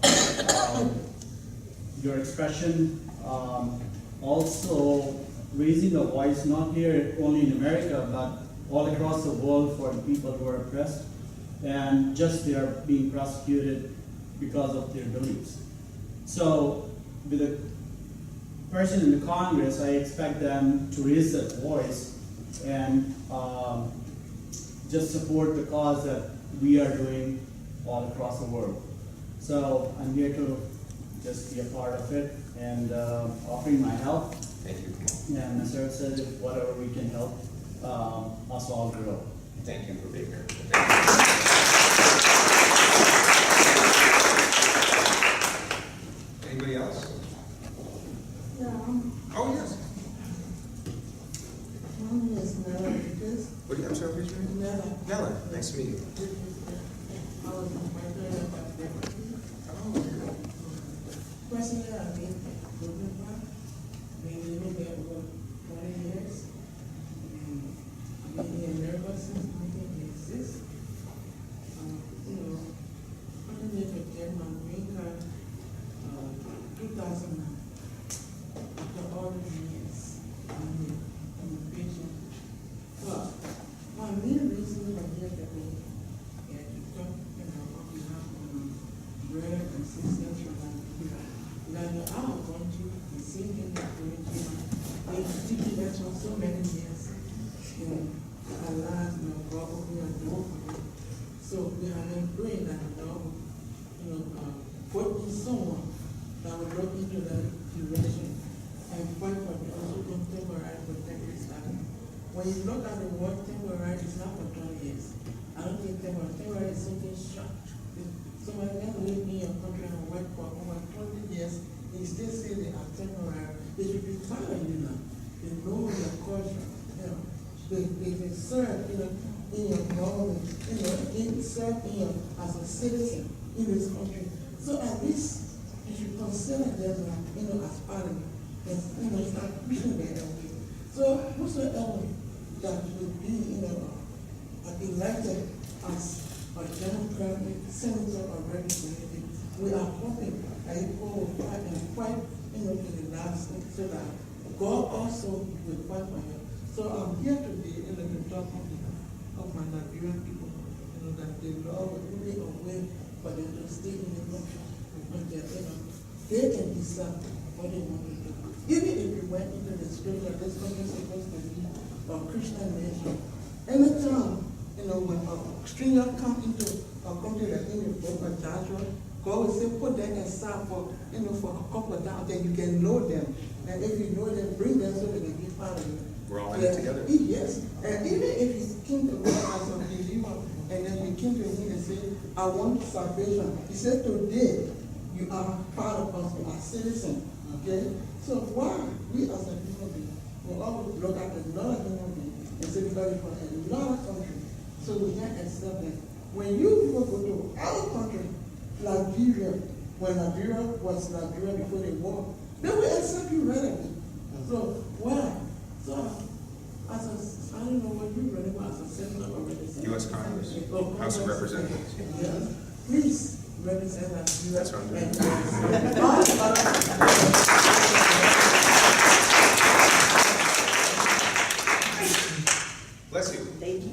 Speaker 11: your expression, also raising a voice not here only in America, but all across the world for the people who are oppressed and just they are being prosecuted because of their beliefs. So with a person in the Congress, I expect them to raise their voice and just support the cause that we are doing all across the world. So I'm here to just be a part of it and offering my help.
Speaker 1: Thank you.
Speaker 11: And as Sarah said, if whatever we can help us all grow.
Speaker 1: Thank you for being here. Anybody else? Oh, yes. I'm sorry, what's your name? Nella. Nice to meet you.
Speaker 12: Personally, I've been living there for 20 years. I've been here nervous since 1986. I need to get my green card 2009. After all the years, I'm a patient. But my main reason I'm here today is to talk, on behalf of my brother and sisters from Nigeria. That our country, the same thing that going through, they did that for so many years. And alas, God opened a door for them. So we have been praying that God put in someone that will look into that direction and fight for the also contemporary protected status. When you look at the word temporary, it's not for 20 years. I don't think temporary is something short. Somebody can live in your country and work for over 20 years, they still say they are temporary. They should be following you now. They know your culture, they serve, normally, get served as a citizen in this country. So at least you should consider them, as parliament. It's not being that way. So whosoever that will be, elected as a Democratic senator or representative, we are hoping that it will fight and fight, to the last, so that God also will fight for him. So I'm here today, to talk of my Nigerian people, that the law will really away for them to stay in the country, because they can decide what they want to do. Even if you went into the scripture, this country is supposed to be a Christian nation. Anytime, when a stranger come into a country like in the book of Joshua, God will say, put them aside for, for a couple of times, then you can know them. And if you know them, bring them so they can be part of you.
Speaker 1: We're all in it together.
Speaker 12: Yes. And even if you came to God as a believer, and then you came to him and said, I want salvation. He said, today, you are part of us, you are citizens. Okay? So why we as a human being will always look at another human being and say, because it's from another country, so we can't accept them. When you people go to our country, Nigeria, when Nigeria was Nigeria before the war, they will accept you readily. So why? So I don't know what you really want as a senator or representative.
Speaker 1: U.S. Congress, House of Representatives.
Speaker 12: Yes. Please represent us.
Speaker 1: That's what I'm doing. Bless you.
Speaker 6: Thank you.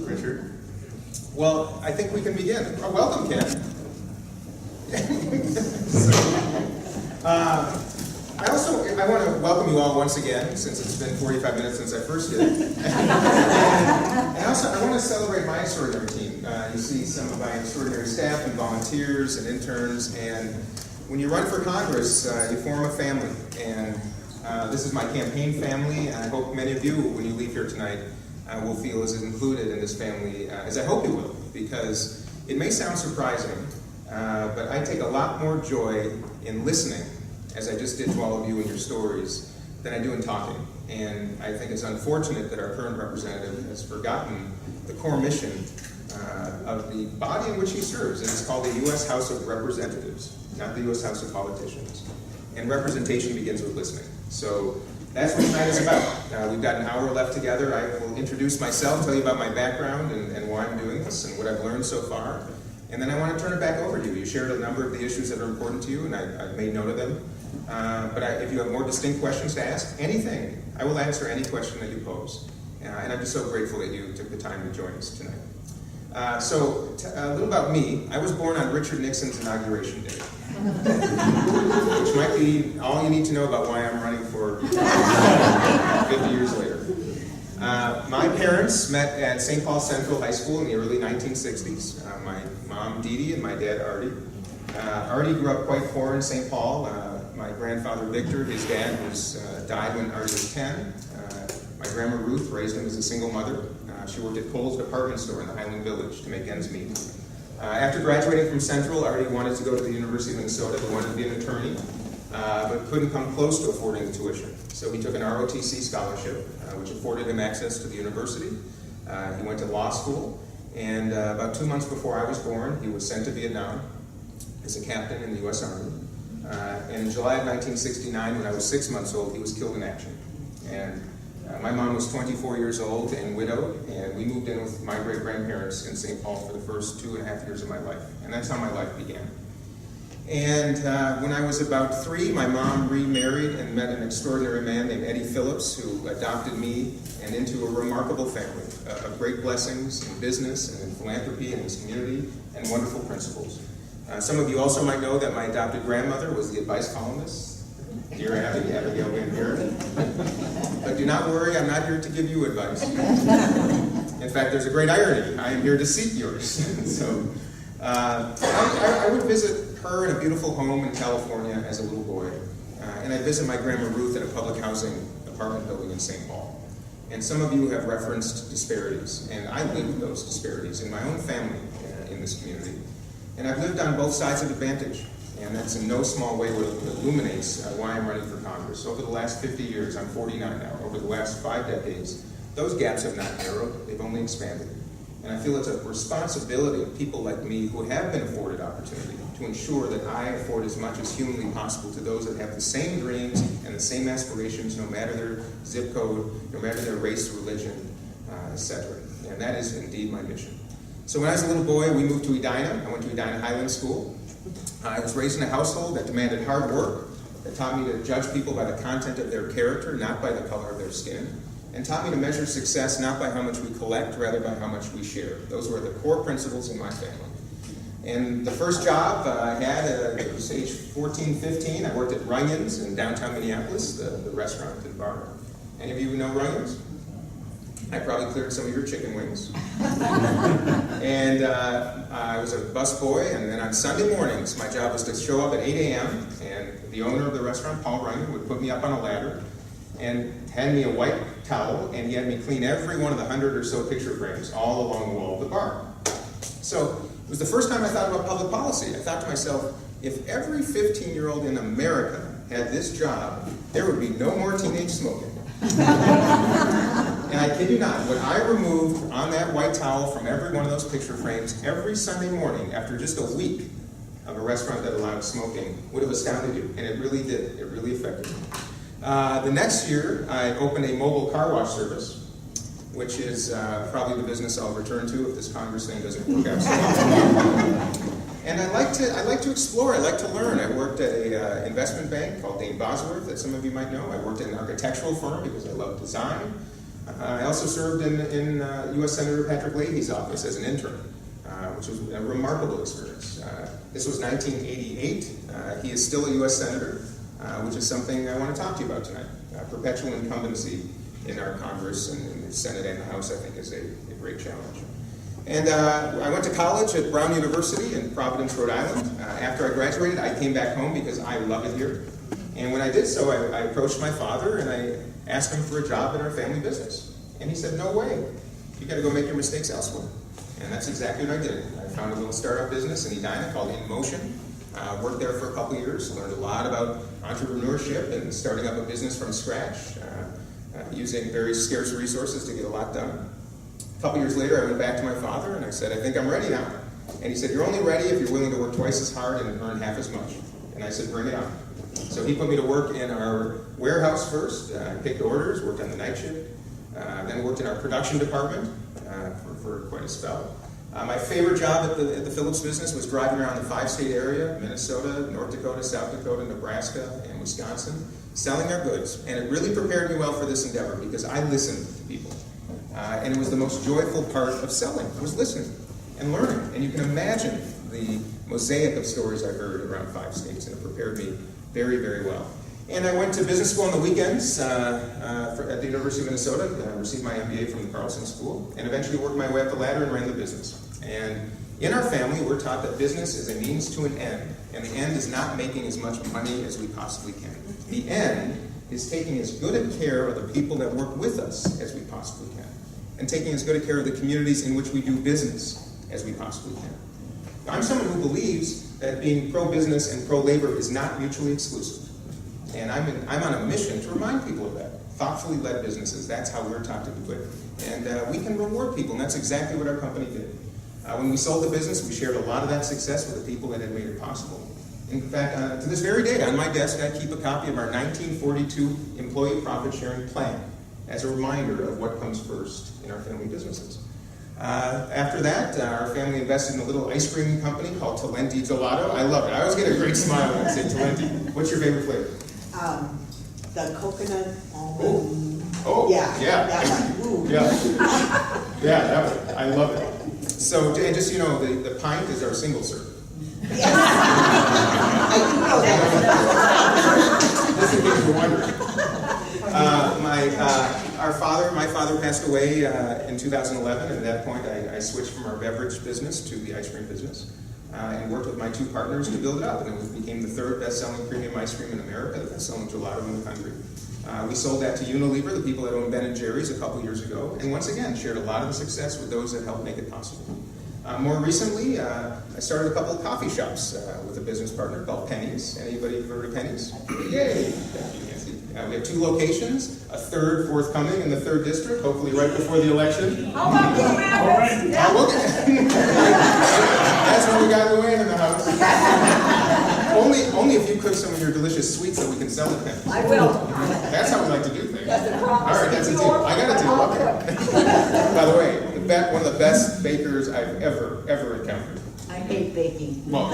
Speaker 1: Richard. Well, I think we can begin. Welcome, Ken. I want to welcome you all once again, since it's been 45 minutes since I first did it. And also, I want to celebrate my extraordinary team. You see some of my extraordinary staff and volunteers and interns, and when you run for Congress, you form a family. And this is my campaign family, and I hope many of you, when you leave here tonight, will feel as included in this family as I hope you will, because it may sound surprising, but I take a lot more joy in listening, as I just did to all of you in your stories, than I do in talking. And I think it's unfortunate that our current representative has forgotten the core mission of the body in which he serves, and it's called the U.S. House of Representatives, not the U.S. House of Politicians. And representation begins with listening. So that's what tonight is about. We've got an hour left together. I will introduce myself, tell you about my background and why I'm doing this and what I've learned so far. And then I want to turn it back over to you. You shared a number of the issues that are important to you, and I've made note of them. But if you have more distinct questions to ask, anything, I will answer any question that you pose. And I'm just so grateful that you took the time to join us tonight. A little about me. I was born on Richard Nixon's inauguration day, which might be all you need to know about why I'm running for 50 years later. My parents met at St. Paul Central High School in the early 1960s. My mom, Dee Dee, and my dad, Artie. Artie grew up quite poor in St. Paul. My grandfather, Victor, his dad died when Artie was 10. My grandma, Ruth, raised him as a single mother. She worked at Kohl's department store in the Highland Village to make ends meet. After graduating from Central, Artie wanted to go to the University of Minnesota. He wanted to be an attorney, but couldn't come close to affording the tuition. So he took an ROTC scholarship, which afforded him access to the university. He went to law school, and about 2 months before I was born, he was sent to Vietnam as a captain in the U.S. Army. And in July of 1969, when I was 6 months old, he was killed in action. And my mom was 24 years old and widowed, and we moved in with my great-grandparents in St. Paul for the first 2.5 years of my life. And that's how my life began. And when I was about 3, my mom remarried and met an extraordinary man named Eddie Phillips, who adopted me and into a remarkable family of great blessings in business and in philanthropy and in this community and wonderful principles. Some of you also might know that my adopted grandmother was the advice columnist. Dear Abby, Abigail Van Buren. But do not worry, I'm not here to give you advice. In fact, there's a great irony. I am here to seek yours. So I would visit her in a beautiful home in California as a little boy. And I'd visit my grandma Ruth in a public housing apartment building in St. Paul. And some of you have referenced disparities. And I lived those disparities in my own family in this community. And I've lived on both sides of advantage. And that's in no small way what illuminates why I'm running for Congress. Over the last 50 years, I'm 49 now, over the last 5 decades, those gaps have not narrowed, they've only expanded. And I feel it's a responsibility of people like me who have been afforded opportunity to ensure that I afford as much as humanly possible to those that have the same dreams and the same aspirations, no matter their zip code, no matter their race, religion, etc. And that is indeed my mission. So when I was a little boy, we moved to Edina. I went to Edina Highland School. I was raised in a household that demanded hard work, that taught me to judge people by the content of their character, not by the color of their skin, and taught me to measure success not by how much we collect, rather by how much we share. Those were the core principles in my family. And the first job I had, it was age 14, 15. I worked at Runyon's in downtown Minneapolis, the restaurant and bar. Any of you know Runyon's? I probably cleared some of your chicken wings. And I was a busboy, and then on Sunday mornings, my job was to show up at 8 a.m., and the owner of the restaurant, Paul Runyon, would put me up on a ladder and hand me a white towel, and he had me clean every one of the 100 or so picture frames all along the wall of the bar. So it was the first time I thought about public policy. I thought to myself, if every 15-year-old in America had this job, there would be no more teenage smoking. And I kid you not, what I removed on that white towel from every one of those picture frames every Sunday morning after just a week of a restaurant that allowed smoking would have astounded you, and it really did. It really affected me. The next year, I opened a mobile car wash service, which is probably the business I'll return to if this Congress thing doesn't work out so well. And I like to explore. I like to learn. I worked at an investment bank called Dane Bosworth, that some of you might know. I worked at an architectural firm because I love design. I also served in U.S. Senator Patrick Leahy's office as an intern, which was a remarkable experience. This was 1988. He is still a U.S. Senator, which is something I want to talk to you about tonight. Perpetual incumbency in our Congress and in the Senate and the House, I think, is a great challenge. And I went to college at Brown University in Providence, Rhode Island. After I graduated, I came back home because I love it here. And when I did so, I approached my father and I asked him for a job in our family business. And he said, no way. You got to go make your mistakes elsewhere. And that's exactly what I did. I found a little startup business in Edina called In Motion. Worked there for a couple of years, learned a lot about entrepreneurship and starting up a business from scratch, using very scarce resources to get a lot done. A couple years later, I went back to my father and I said, I think I'm ready now. And he said, you're only ready if you're willing to work twice as hard and earn half as much. And I said, bring it on. So he put me to work in our warehouse first, picked orders, worked on the night shift, then worked in our production department for quite a spell. My favorite job at the Phillips business was driving around the 5-state area, Minnesota, North Dakota, South Dakota, Nebraska, and Wisconsin, selling our goods. And it really prepared me well for this endeavor because I listened to people. And it was the most joyful part of selling. I was listening and learning. And you can imagine the mosaic of stories I heard around 5 states, and it prepared me very, very well. And I went to business school on the weekends at the University of Minnesota, received my MBA from the Carlson School, and eventually worked my way up the ladder and ran the business. And in our family, we're taught that business is a means to an end, and the end is not making as much money as we possibly can. The end is taking as good a care of the people that work with us as we possibly can, and taking as good a care of the communities in which we do business as we possibly can. I'm someone who believes that being pro-business and pro-labor is not mutually exclusive. And I'm on a mission to remind people of that. Thoughtfully led businesses, that's how we're taught to do it. And we can reward people, and that's exactly what our company did. When we sold the business, we shared a lot of that success with the people that had made it possible. In fact, to this very day, on my desk, I keep a copy of our 1942 employee profit sharing plan as a reminder of what comes first in our family businesses. After that, our family invested in a little ice cream company called Talenti Gelato. I love it. I always get a great smile when I say Talenti. What's your favorite flavor?
Speaker 20: The coconut almond.
Speaker 1: Oh,
Speaker 20: yeah.
Speaker 1: Yeah.
Speaker 20: Ooh.
Speaker 1: Yeah. Yeah, that one. I love it. So, and just so you know, the pint is our single serve.
Speaker 20: Yes. I do know that.
Speaker 1: Just in case you're wondering. My father passed away in 2011, and at that point I switched from our beverage business to the ice cream business. And worked with my 2 partners to build it up, and it became the 3rd best-selling premium ice cream in America, the best-selling gelato in the country. We sold that to Unilever, the people that own Ben & Jerry's, a couple years ago, and once again shared a lot of the success with those that helped make it possible. More recently, I started a couple of coffee shops with a business partner called Penny's. Anybody heard of Penny's? Yay! Thank you, Nancy. We have 2 locations, a third forthcoming in the 3rd district, hopefully right before the election.
Speaker 12: How about Coon Rapids?
Speaker 1: That's when we got Luann in the house. Only if you cook some of your delicious sweets that we can sell at Penny's.
Speaker 20: I will.
Speaker 1: That's how we like to do things.
Speaker 20: That's a promise.
Speaker 1: All right, that's a deal. I got a deal. Okay. By the way, one of the best bakers I've ever encountered.
Speaker 20: I hate baking.
Speaker 1: Well,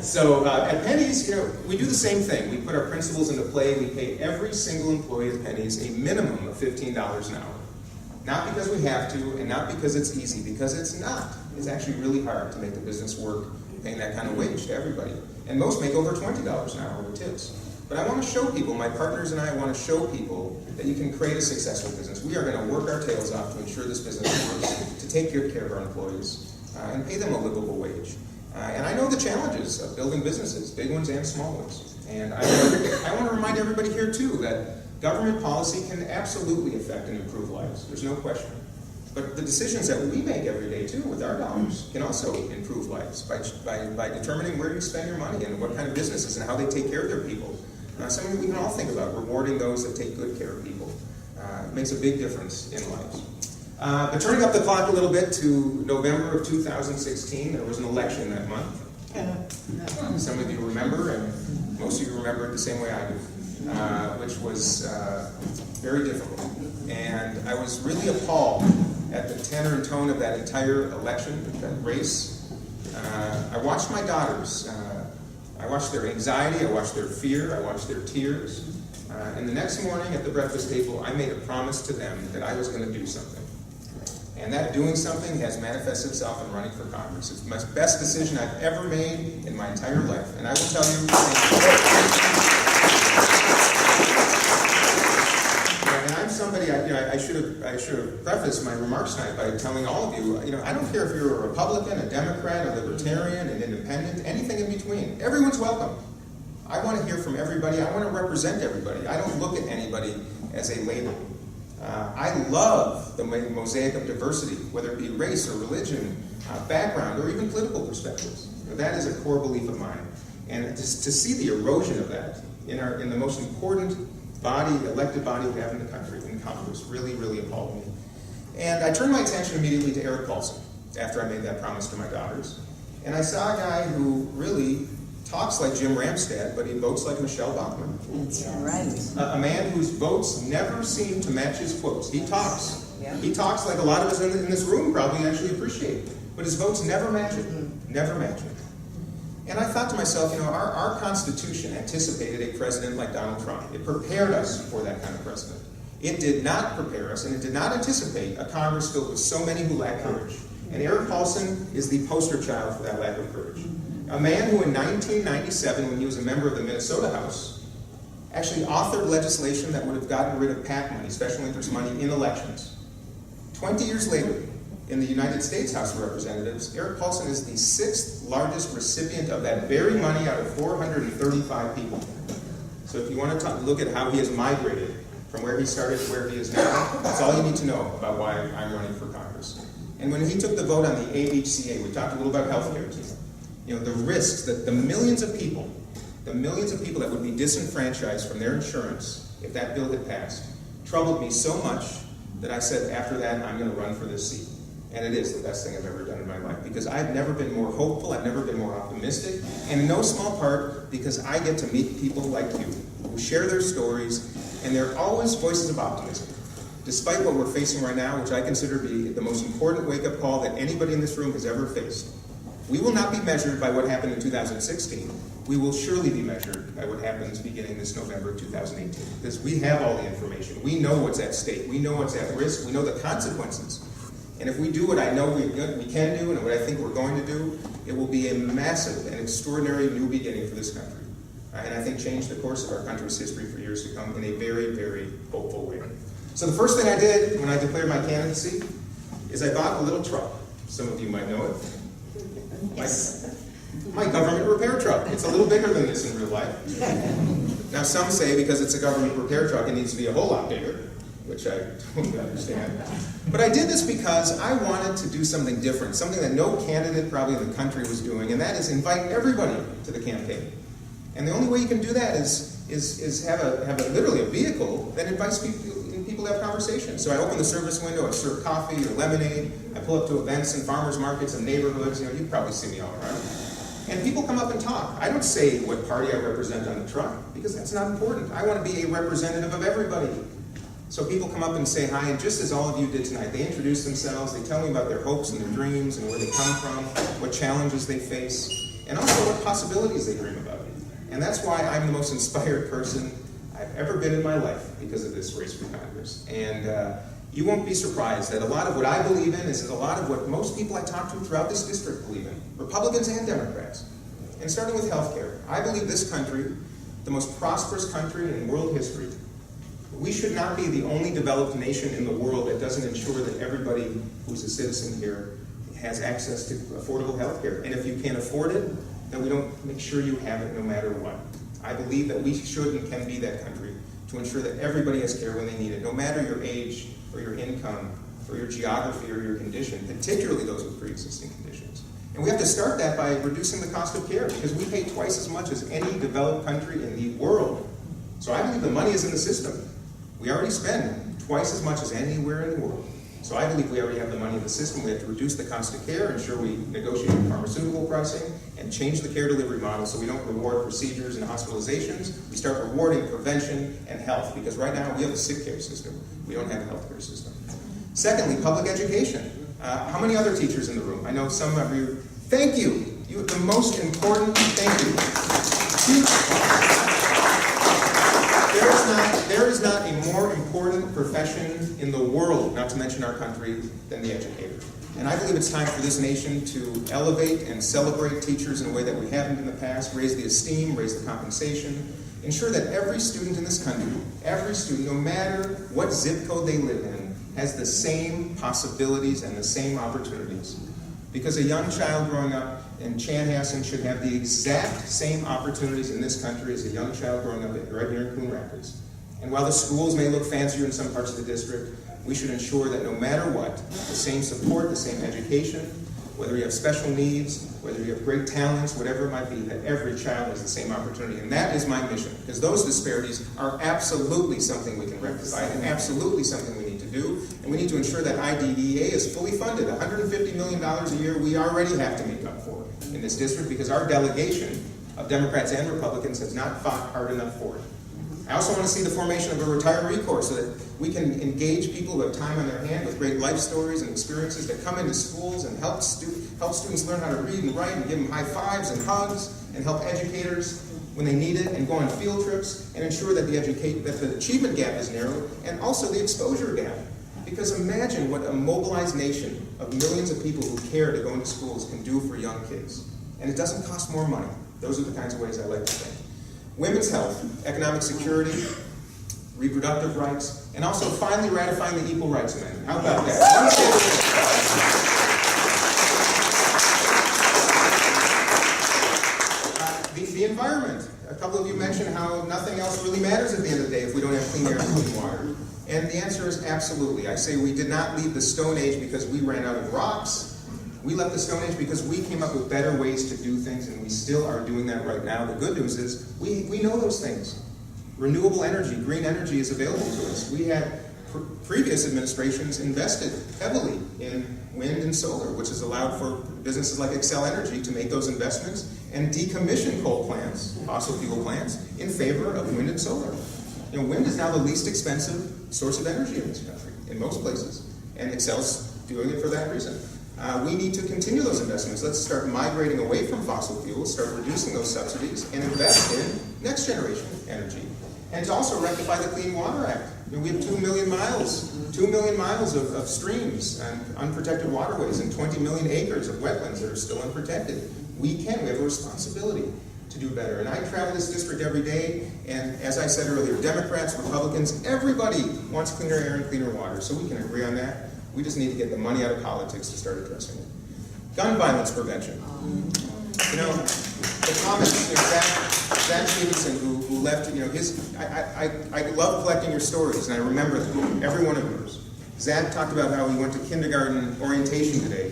Speaker 1: so at Penny's, we do the same thing. We put our principles into play. We pay every single employee at Penny's a minimum of $15 an hour. Not because we have to, and not because it's easy, because it's not. It's actually really hard to make the business work paying that kind of wage to everybody. And most make over $20 an hour with tips. But I want to show people, my partners and I want to show people that you can create a successful business. We are going to work our tails off to ensure this business works, to take good care of our employees, and pay them a livable wage. And I know the challenges of building businesses, big ones and small ones. And I want to remind everybody here too that government policy can absolutely affect and improve lives. There's no question. But the decisions that we make every day too with our dollars can also improve lives by determining where you spend your money and what kind of businesses and how they take care of their people. Something we can all think about, rewarding those that take good care of people. It makes a big difference in lives. But turning up the clock a little bit to November of 2016, there was an election that month. Some of you remember, and most of you remember it the same way I do, which was very difficult. And I was really appalled at the tenor and tone of that entire election, that race. I watched my daughters. I watched their anxiety, I watched their fear, I watched their tears. And the next morning at the breakfast table, I made a promise to them that I was going to do something. And that doing something has manifested itself in running for Congress. It's the best decision I've ever made in my entire life. And I will tell you, and I'm somebody, I should have prefaced my remarks tonight by telling all of you, I don't care if you're a Republican, a Democrat, a Libertarian, an Independent, anything in between. Everyone's welcome. I want to hear from everybody. I want to represent everybody. I don't look at anybody as a label. I love the mosaic of diversity, whether it be race or religion, background, or even political perspectives. That is a core belief of mine. And to see the erosion of that in the most important elected body we have in the country, in Congress, really, really appalled me. And I turned my attention immediately to Eric Paulson after I made that promise to my daughters. And I saw a guy who really talks like Jim Ramstad, but he votes like Michelle Bachmann.
Speaker 2: That's right.
Speaker 1: A man whose votes never seem to match his quotes. He talks. He talks like a lot of us in this room probably actually appreciate. But his votes never match it. Never match it. And I thought to myself, our Constitution anticipated a president like Donald Trump. It prepared us for that kind of president. It did not prepare us, and it did not anticipate a Congress filled with so many who lack courage. And Eric Paulson is the poster child for that lack of courage. A man who in 1997, when he was a member of the Minnesota House, actually authored legislation that would have gotten rid of PAC money, special interest money, in elections. 20 years later, in the United States House of Representatives, Eric Paulson is the 6th largest recipient of that very money out of 435 people. So if you want to look at how he has migrated from where he started to where he is now, that's all you need to know about why I'm running for Congress. And when he took the vote on the AHCA, we talked a little about health care too. The risks that the millions of people that would be disenfranchised from their insurance if that bill had passed, troubled me so much that I said, after that, I'm going to run for this seat. And it is the best thing I've ever done in my life, because I've never been more hopeful, I've never been more optimistic, and in no small part because I get to meet people like you who share their stories, and they're always voices of optimism. Despite what we're facing right now, which I consider to be the most important wake-up call that anybody in this room has ever faced, we will not be measured by what happened in 2016. We will surely be measured by what happens beginning this November of 2018. Because we have all the information. We know what's at stake. We know what's at risk. We know the consequences. And if we do what I know we can do and what I think we're going to do, it will be a massive and extraordinary new beginning for this country. And I think change the course of our country's history for years to come in a very, very hopeful way. So the first thing I did when I declared my candidacy is I bought a little truck. Some of you might know it. My government repair truck. It's a little bigger than this in real life. Now some say because it's a government repair truck it needs to be a whole lot bigger, which I don't understand. But I did this because I wanted to do something different, something that no candidate probably in the country was doing, and that is invite everybody to the campaign. And the only way you can do that is is have literally a vehicle that invites people to have conversations. So I open the service window, I serve coffee or lemonade, I pull up to events and farmers markets and neighborhoods, you probably see me all around. And people come up and talk. I don't say what party I represent on the truck, because that's not important. I want to be a representative of everybody. So people come up and say hi, and just as all of you did tonight, they introduce themselves, they tell me about their hopes and their dreams and where they come from, what challenges they face, and also what possibilities they dream about. And that's why I'm the most inspired person I've ever been in my life because of this race for Congress. And you won't be surprised that a lot of what I believe in is a lot of what most people I talk to throughout this district believe in, Republicans and Democrats. And starting with healthcare, I believe this country, the most prosperous country in world history, we should not be the only developed nation in the world that doesn't ensure that everybody who's a citizen here has access to affordable health care. And if you can't afford it, then we don't make sure you have it no matter what. I believe that we should and can be that country to ensure that everybody has care when they need it, no matter your age or your income or your geography or your condition, particularly those with pre-existing conditions. And we have to start that by reducing the cost of care, because we pay twice as much as any developed country in the world. So I believe the money is in the system. We already spend twice as much as anywhere in the world. So I believe we already have the money in the system. We have to reduce the cost of care, ensure we negotiate pharmaceutical pricing, and change the care delivery model so we don't reward procedures and hospitalizations. We start rewarding prevention and health, because right now we have a sick care system. We don't have a health care system. Secondly, public education. How many other teachers in the room? I know some of you. Thank you. You the most important. Thank you. There is not a more important profession in the world, not to mention our country, than the educator. And I believe it's time for this nation to elevate and celebrate teachers in a way that we haven't in the past, raise the esteem, raise the compensation, ensure that every student in this country, every student, no matter what zip code they live in, has the same possibilities and the same opportunities. Because a young child growing up in Chanhassen should have the exact same opportunities in this country as a young child growing up right here in Coon Rapids. And while the schools may look fancier in some parts of the district, we should ensure that no matter what, the same support, the same education, whether you have special needs, whether you have great talents, whatever it might be, that every child has the same opportunity. And that is my mission, because those disparities are absolutely something we can rectify and absolutely something we need to do. And we need to ensure that IDEA is fully funded. $150 million a year we already have to make up for in this district, because our delegation of Democrats and Republicans has not fought hard enough for it. I also want to see the formation of a retiree corps so that we can engage people who have time on their hand with great life stories and experiences that come into schools and help students learn how to read and write and give them high fives and hugs, and help educators when they need it, and go on field trips and ensure that the achievement gap is narrowed, and also the exposure gap. Because imagine what a mobilized nation of millions of people who care to go into schools can do for young kids. And it doesn't cost more money. Those are the kinds of ways I like to think. Women's health, economic security, reproductive rights, and also finally ratifying the Equal Rights Amendment. How about that? The environment. A couple of you mentioned how nothing else really matters at the end of the day if we don't have clean air and clean water. And the answer is absolutely. I say we did not leave the Stone Age because we ran out of rocks. We left the Stone Age because we came up with better ways to do things, and we still are doing that right now. The good news is we know those things. Renewable energy, green energy is available to us. We had previous administrations invested heavily in wind and solar, which has allowed for businesses like Xcel Energy to make those investments and decommission coal plants, fossil fuel plants, in favor of wind and solar. You know, wind is now the least expensive source of energy in this country, in most places, and Xcel's doing it for that reason. We need to continue those investments. Let's start migrating away from fossil fuels, start reducing those subsidies, and invest in next generation energy. And to also rectify the Clean Water Act. You know, we have 2 million miles of streams and unprotected waterways, and 20 million acres of wetlands that are still unprotected. We have a responsibility to do better. And I travel this district every day, and as I said earlier, Democrats, Republicans, everybody wants cleaner air and cleaner water, so we can agree on that. We just need to get the money out of politics to start addressing it. Gun violence prevention. You know, the comments, Zach Stevenson, who left, you know, I love collecting your stories, and I remember them, every one of yours. Zach talked about how he went to kindergarten orientation today,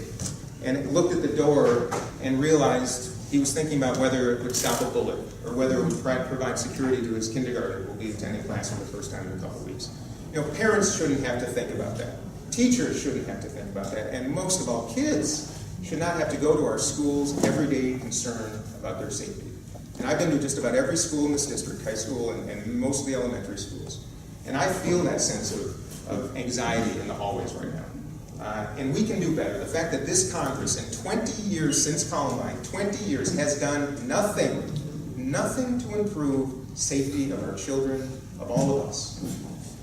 Speaker 1: and looked at the door and realized He was thinking about whether it would stop a bullet or whether it would provide security to his kindergartner who will be attending class for the first time in a couple of weeks. You know, parents shouldn't have to think about that. Teachers shouldn't have to think about that. And most of all, kids should not have to go to our schools every day concerned about their safety. And I've been to just about every school in this district, high school and most of the elementary schools. And I feel that sense of anxiety in the hallways right now. And we can do better. The fact that this Congress, in 20 years since Columbine, 20 years, has done nothing to improve safety of our children, of all of us.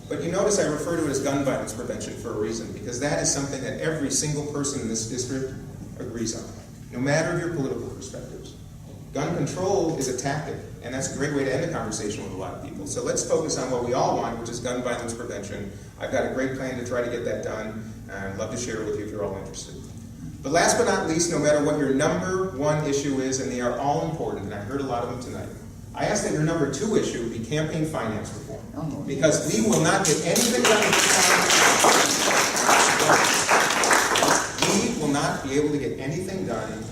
Speaker 1: But you notice I refer to it as gun violence prevention for a reason, because that is something that every single person in this district agrees on, no matter your political perspectives. Gun control is a tactic, and that's a great way to end a conversation with a lot of people. So let's focus on what we all want, which is gun violence prevention. I've got a great plan to try to get that done, and I'd love to share it with you if you're all interested. But last but not least, no matter what your number one issue is, and they are all important, and I heard a lot of them tonight, I ask that your number two issue be campaign finance reform. Because we will not get anything done. We will not be able to get anything done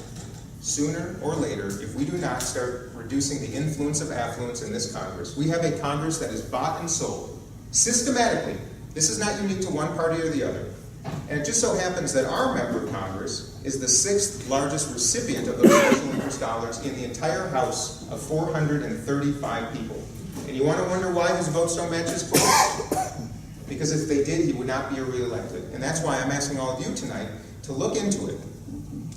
Speaker 1: sooner or later if we do not start reducing the influence of affluence in this Congress. We have a Congress that is bought and sold systematically. This is not unique to one party or the other. And it just so happens that our member of Congress is the 6th largest recipient of those special interest dollars in the entire House of 435 people. And you want to wonder why his votes don't match his votes? Because if they did, he would not be reelected. And that's why I'm asking all of you tonight to look into it.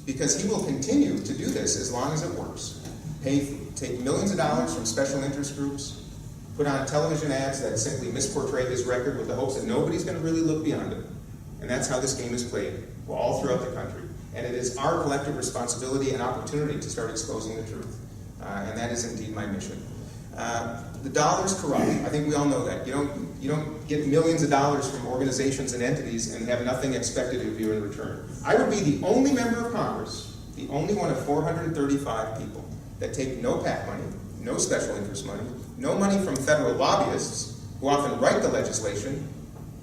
Speaker 1: Because he will continue to do this as long as it works. Take millions of dollars from special interest groups, put on television ads that simply misportray his record with the hopes that nobody's going to really look beyond it. And that's how this game is played all throughout the country. And it is our collective responsibility and opportunity to start exposing the truth. And that is indeed my mission. The dollar's corrupt. I think we all know that. You don't get millions of dollars from organizations and entities and have nothing expected of you in return. I would be the only member of Congress, the only one of 435 people, that take no PAC money, no special interest money, no money from federal lobbyists who often write the legislation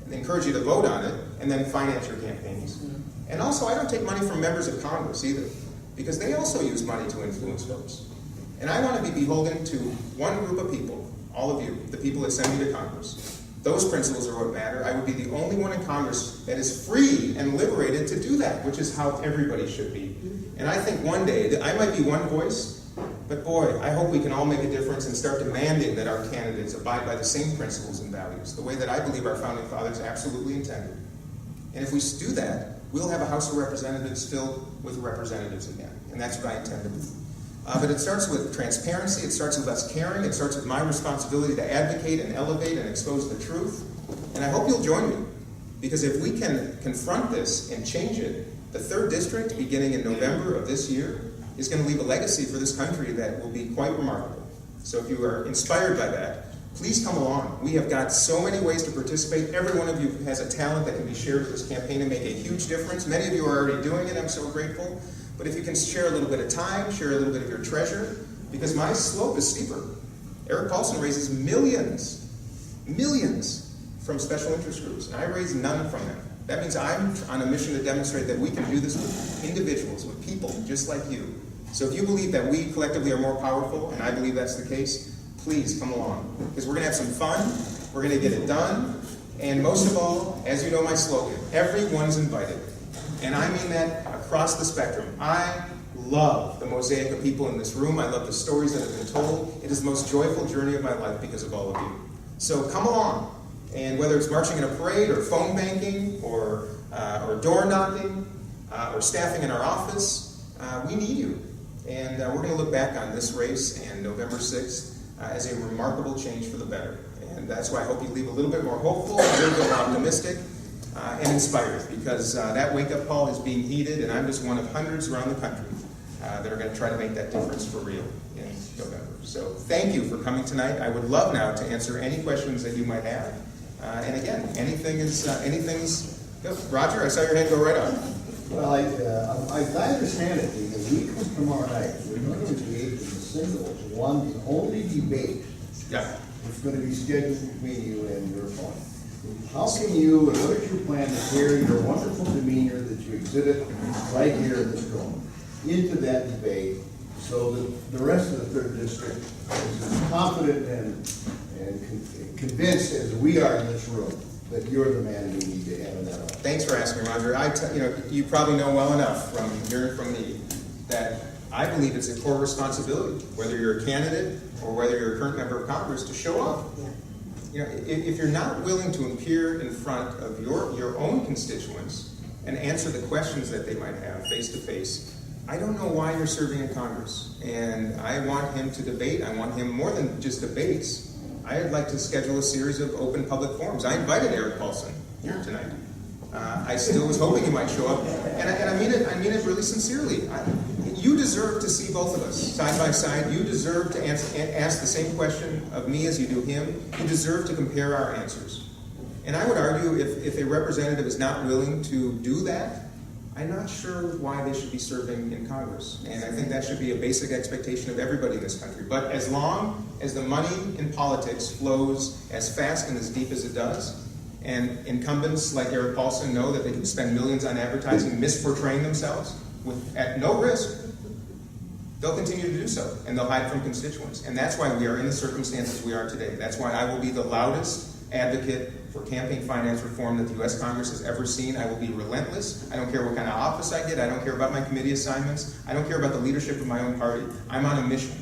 Speaker 1: and encourage you to vote on it and then finance your campaigns. And also, I don't take money from members of Congress either, because they also use money to influence votes. And I want to be beholden to one group of people, all of you, the people that send me to Congress. Those principles are what matter. I would be the only one in Congress that is free and liberated to do that, which is how everybody should be. And I think one day that I might be one voice, but boy, I hope we can all make a difference and start demanding that our candidates abide by the same principles and values, the way that I believe our founding fathers absolutely intended. And if we do that, we'll have a House of Representatives filled with representatives again. And that's what I intend to do. But it starts with transparency, it starts with us caring, it starts with my responsibility to advocate and elevate and expose the truth. And I hope you'll join me, because if we can confront this and change it, the 3rd District, beginning in November of this year, is going to leave a legacy for this country that will be quite remarkable. So if you are inspired by that, please come along. We have got so many ways to participate. Every one of you has a talent that can be shared with this campaign and make a huge difference. Many of you are already doing it. I'm so grateful. But if you can share a little bit of time, share a little bit of your treasure, because my slope is steeper. Eric Paulson raises millions from special interest groups, and I raise none from them. That means I'm on a mission to demonstrate that we can do this with individuals, with people just like you. So if you believe that we collectively are more powerful, and I believe that's the case, please come along, because we're going to have some fun, we're going to get it done, and most of all, as you know my slogan, everyone's invited. And I mean that across the spectrum. I love the mosaic of people in this room. I love the stories that have been told. It is the most joyful journey of my life because of all of you. So come along. And whether it's marching in a parade or phone banking or door knocking or staffing in our office, we need you. And we're going to look back on this race and November 6th as a remarkable change for the better. And that's why I hope you leave a little bit more hopeful, a little bit more optimistic, and inspired, because that wake-up call is being heeded, and I'm just one of hundreds around the country that are going to try to make that difference for real in November. So thank you for coming tonight. I would love now to answer any questions that you might have. And again, anything's Roger, I saw your hand go right up.
Speaker 14: Well, as I understand it, the week from tomorrow night, we're going to engage in the singles, one and only debate.
Speaker 1: Yeah.
Speaker 14: It's going to be scheduled between you and your opponent. How can you, and what is your plan to carry your wonderful demeanor that you exhibit right here in this room into that debate so the rest of the third district is as confident and convinced as we are in this room that you're the man we need to have in that office.
Speaker 1: Thanks for asking, Roger. You probably know well enough from hearing from me that I believe it's a core responsibility, whether you're a candidate or whether you're a current member of Congress, to show up. If you're not willing to appear in front of your own constituents and answer the questions that they might have face to face, I don't know why you're serving in Congress. And I want him to debate. I want him more than just debates. I'd like to schedule a series of open public forums. I invited Eric Paulson here tonight. I still was hoping he might show up, and I mean it really sincerely. You deserve to see both of us side by side. You deserve to ask the same question of me as you do him. You deserve to compare our answers. And I would argue if a representative is not willing to do that, I'm not sure why they should be serving in Congress. And I think that should be a basic expectation of everybody in this country. But as long as the money in politics flows as fast and as deep as it does, and incumbents like Eric Paulson know that they can spend millions on advertising, misportraying themselves at no risk, they'll continue to do so, and they'll hide from constituents. And that's why we are in the circumstances we are today. That's why I will be the loudest advocate for campaign finance reform that the U.S. Congress has ever seen. I will be relentless. I don't care what kind of office I get. I don't care about my committee assignments. I don't care about the leadership of my own party. I'm on a mission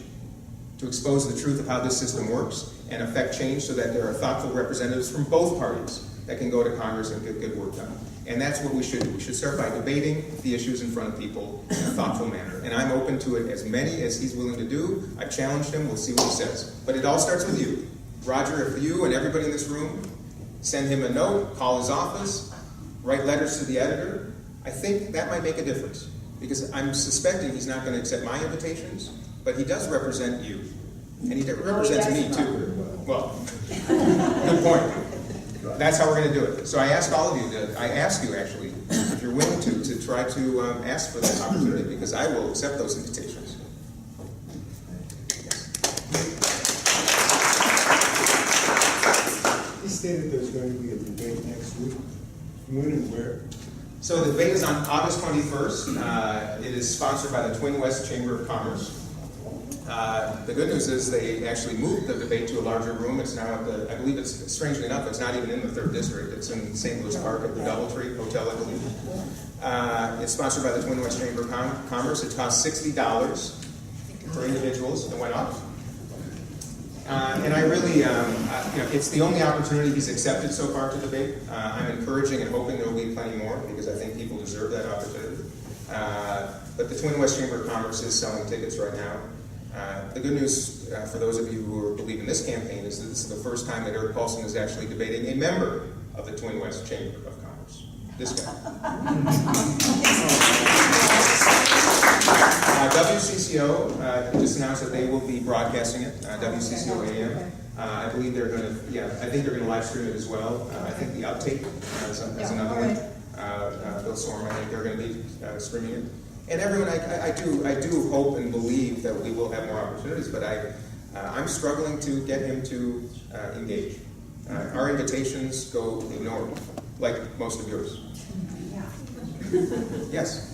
Speaker 1: to expose the truth of how this system works and affect change so that there are thoughtful representatives from both parties that can go to Congress and get good work done. And that's what we should do. We should start by debating the issues in front of people in a thoughtful manner. And I'm open to it as many as he's willing to do. I've challenged him. We'll see what he says. But it all starts with you. Roger, if you and everybody in this room send him a note, call his office, write letters to the editor, I think that might make a difference. Because I'm suspecting he's not going to accept my invitations, but he does represent you. And he represents me too. Well, good point. That's how we're going to do it. So I ask all of you, I ask you actually, if you're willing to try to ask for that opportunity, because I will accept those invitations.
Speaker 3: He stated there's going to be a debate next week. When and where?
Speaker 1: So the debate is on August 21st. It is sponsored by the Twin West Chamber of Commerce. The good news is they actually moved the debate to a larger room. It's now at I believe it's, strangely enough, it's not even in the 3rd District. It's in St. Louis Park at the Doubletree Hotel, I believe. It's sponsored by the Twin West Chamber of Commerce. It costs $60 for individuals. It went up. And I really, it's the only opportunity he's accepted so far to debate. I'm encouraging and hoping there will be plenty more because I think people deserve that opportunity. But the Twin West Chamber of Commerce is selling tickets right now. The good news for those of you who believe in this campaign is that this is the first time that Eric Paulson is actually debating a member of the Twin West Chamber of Commerce. This guy. WCCO just announced that they will be broadcasting it, WCCO AM. I believe they're going to, I think they're going to live stream it as well. I think the Uptake is another one. Bill Storm, I think they're going to be streaming it. And everyone, I do hope and believe that we will have more opportunities, but I'm struggling to get him to engage. Our invitations go ignored, like most of yours. Yes?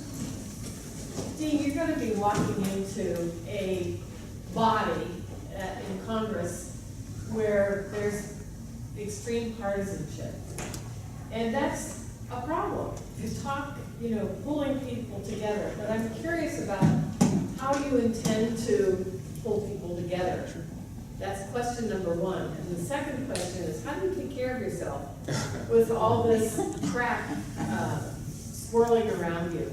Speaker 15: Dean, you're going to be walking into a body in Congress where there's extreme partisanship. And that's a problem. You talk, pulling people together. But I'm curious about how you intend to pull people together. That's question number one. And the second question is, how do you take care of yourself with all this crap swirling around you?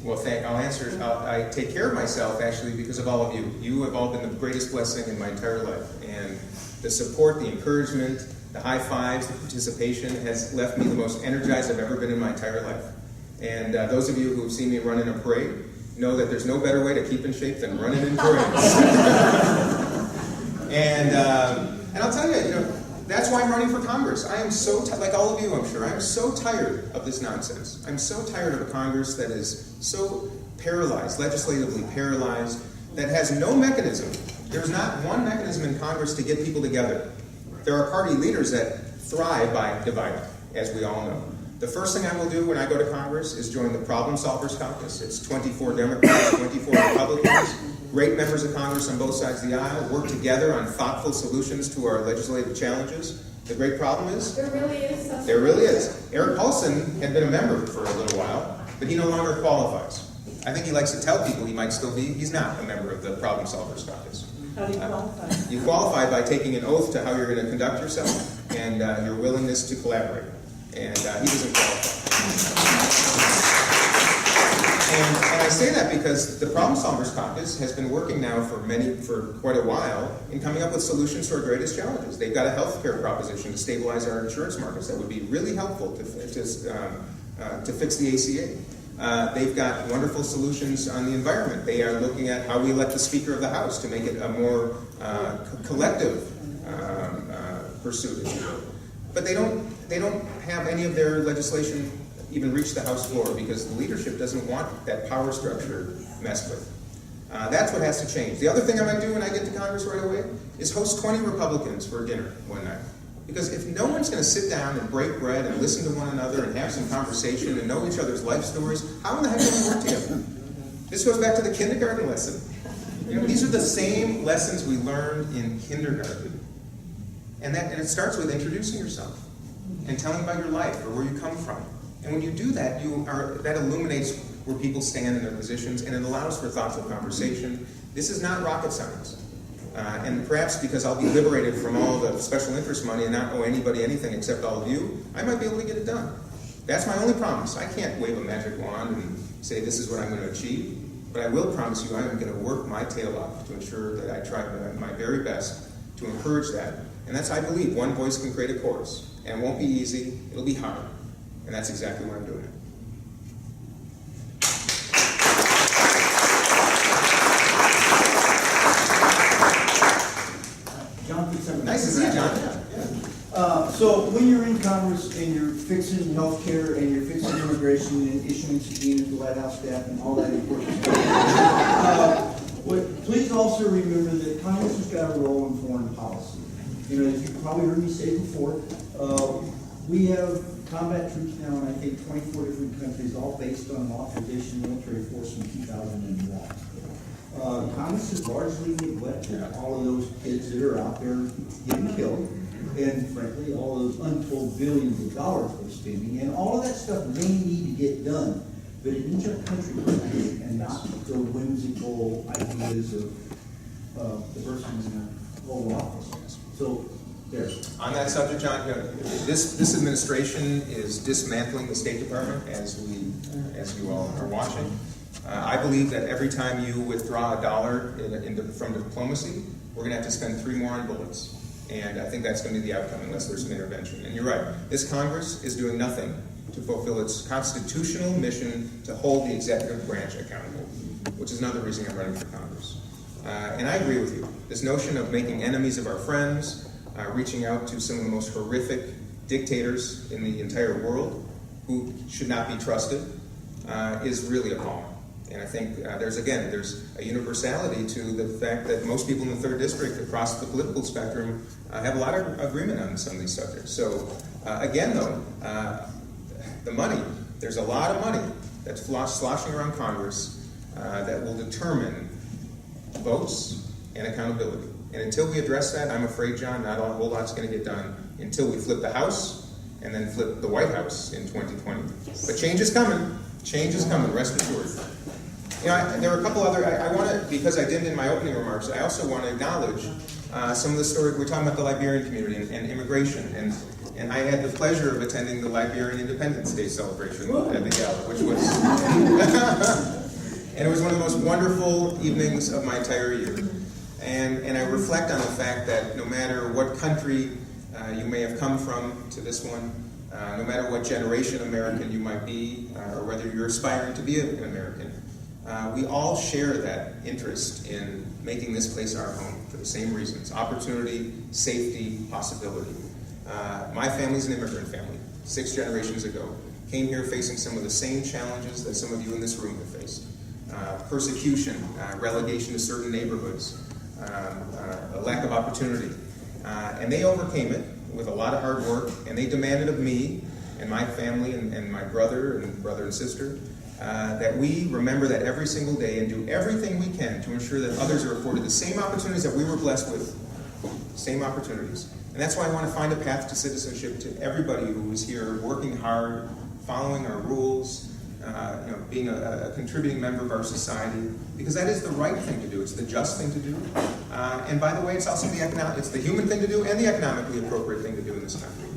Speaker 1: Well, I'll answer. I take care of myself, actually, because of all of you. You have all been the greatest blessing in my entire life. And the support, the encouragement, the high fives, the participation has left me the most energized I've ever been in my entire life. And those of you who have seen me run in a parade know that there's no better way to keep in shape than running in parades. And I'll tell you, that's why I'm running for Congress. I am so, like all of you, I'm sure, I'm so tired of this nonsense. I'm so tired of a Congress that is so paralyzed, legislatively paralyzed, that has no mechanism. There's not one mechanism in Congress to get people together. There are party leaders that thrive by dividing, as we all know. The first thing I will do when I go to Congress is join the Problem Solvers Caucus. It's 24 Democrats, 24 Republicans, great members of Congress on both sides of the aisle, work together on thoughtful solutions to our legislative challenges. The great problem is?
Speaker 15: There really is.
Speaker 1: There really is. Eric Paulson had been a member for a little while, but he no longer qualifies. I think he likes to tell people he might still be. He's not a member of the Problem Solvers Caucus.
Speaker 22: How do you qualify?
Speaker 1: You qualify by taking an oath to how you're going to conduct yourself and your willingness to collaborate. And he doesn't qualify. And I say that because the Problem Solvers Caucus has been working now for quite a while in coming up with solutions to our greatest challenges. They've got a health care proposition to stabilize our insurance markets that would be really helpful to fix the ACA. They've got wonderful solutions on the environment. They are looking at how we elect the Speaker of the House to make it a more collective pursuit, if you will. But they don't have any of their legislation even reach the House floor because the leadership doesn't want that power structure messed with. That's what has to change. The other thing I might do when I get to Congress right away is host 20 Republicans for dinner one night. Because if no one's going to sit down and break bread and listen to one another and have some conversation and know each other's life stories, how in the heck can we work together? This goes back to the kindergarten lesson. You know, these are the same lessons we learned in kindergarten. And it starts with introducing yourself and telling about your life or where you come from. And when you do that, that illuminates where people stand in their positions, and it allows for thoughtful conversation. This is not rocket science. And perhaps because I'll be liberated from all the special interest money and not owe anybody anything except all of you, I might be able to get it done. That's my only promise. I can't wave a magic wand and say this is what I'm going to achieve, but I will promise you I am going to work my tail off to ensure that I try my very best to encourage that. And that's, I believe, one voice can create a chorus. And it won't be easy, it'll be hard. And that's exactly what I'm doing. Nice to see you, John.
Speaker 9: So when you're in Congress and you're fixing healthcare and you're fixing immigration and issuing subpoenas to White House staff and all that important stuff, please also remember that Congress has got a role in foreign policy. You know, as you've probably heard me say before, we have combat troops now in I think 24 different countries, all based on an authorization military force from 2001. Congress has largely neglected all of those kids that are out there getting killed, and frankly, all those untold billions of dollars we're spending, and all of that stuff may need to get done, but it needs our country and not the whimsical ideas of the person in the Oval Office. So, there.
Speaker 1: On that subject, John, this administration is dismantling the State Department, as you all are watching. I believe that every time you withdraw $1 from diplomacy, we're going to have to spend 3 more on bullets. And I think that's going to be the outcome unless there's some intervention. And you're right, this Congress is doing nothing to fulfill its constitutional mission to hold the executive branch accountable, which is another reason I'm running for Congress. And I agree with you. This notion of making enemies of our friends, reaching out to some of the most horrific dictators in the entire world who should not be trusted is really appalling. And I think there's a universality to the fact that most people in the 3rd District across the political spectrum have a lot of agreement on some of these subjects. So again, though, the money, there's a lot of money that's sloshing around Congress that will determine votes and accountability. And until we address that, I'm afraid, John, not a whole lot's going to get done until we flip the House and then flip the White House in 2020. But change is coming. Change is coming, rest assured. You know, there are a couple other, I want to, because I didn't in my opening remarks, I also want to acknowledge some of the stories. We're talking about the Liberian community and immigration. And I had the pleasure of attending the Liberian Independence Day celebration at the gala, which was, and it was one of the most wonderful evenings of my entire year. And I reflect on the fact that no matter what country you may have come from to this one, no matter what generation American you might be, or whether you're aspiring to be an American, we all share that interest in making this place our home for the same reasons: opportunity, safety, possibility. My family's an immigrant family, 6 generations ago. Came here facing some of the same challenges that some of you in this room have faced. Persecution, relegation to certain neighborhoods, a lack of opportunity. And they overcame it with a lot of hard work, and they demanded of me and my family and my brother and sister, that we remember that every single day and do everything we can to ensure that others are afforded the same opportunities that we were blessed with, same opportunities. And that's why I want to find a path to citizenship to everybody who is here working hard, following our rules, being a contributing member of our society, because that is the right thing to do. It's the just thing to do. And by the way, it's also it's the human thing to do and the economically appropriate thing to do in this country.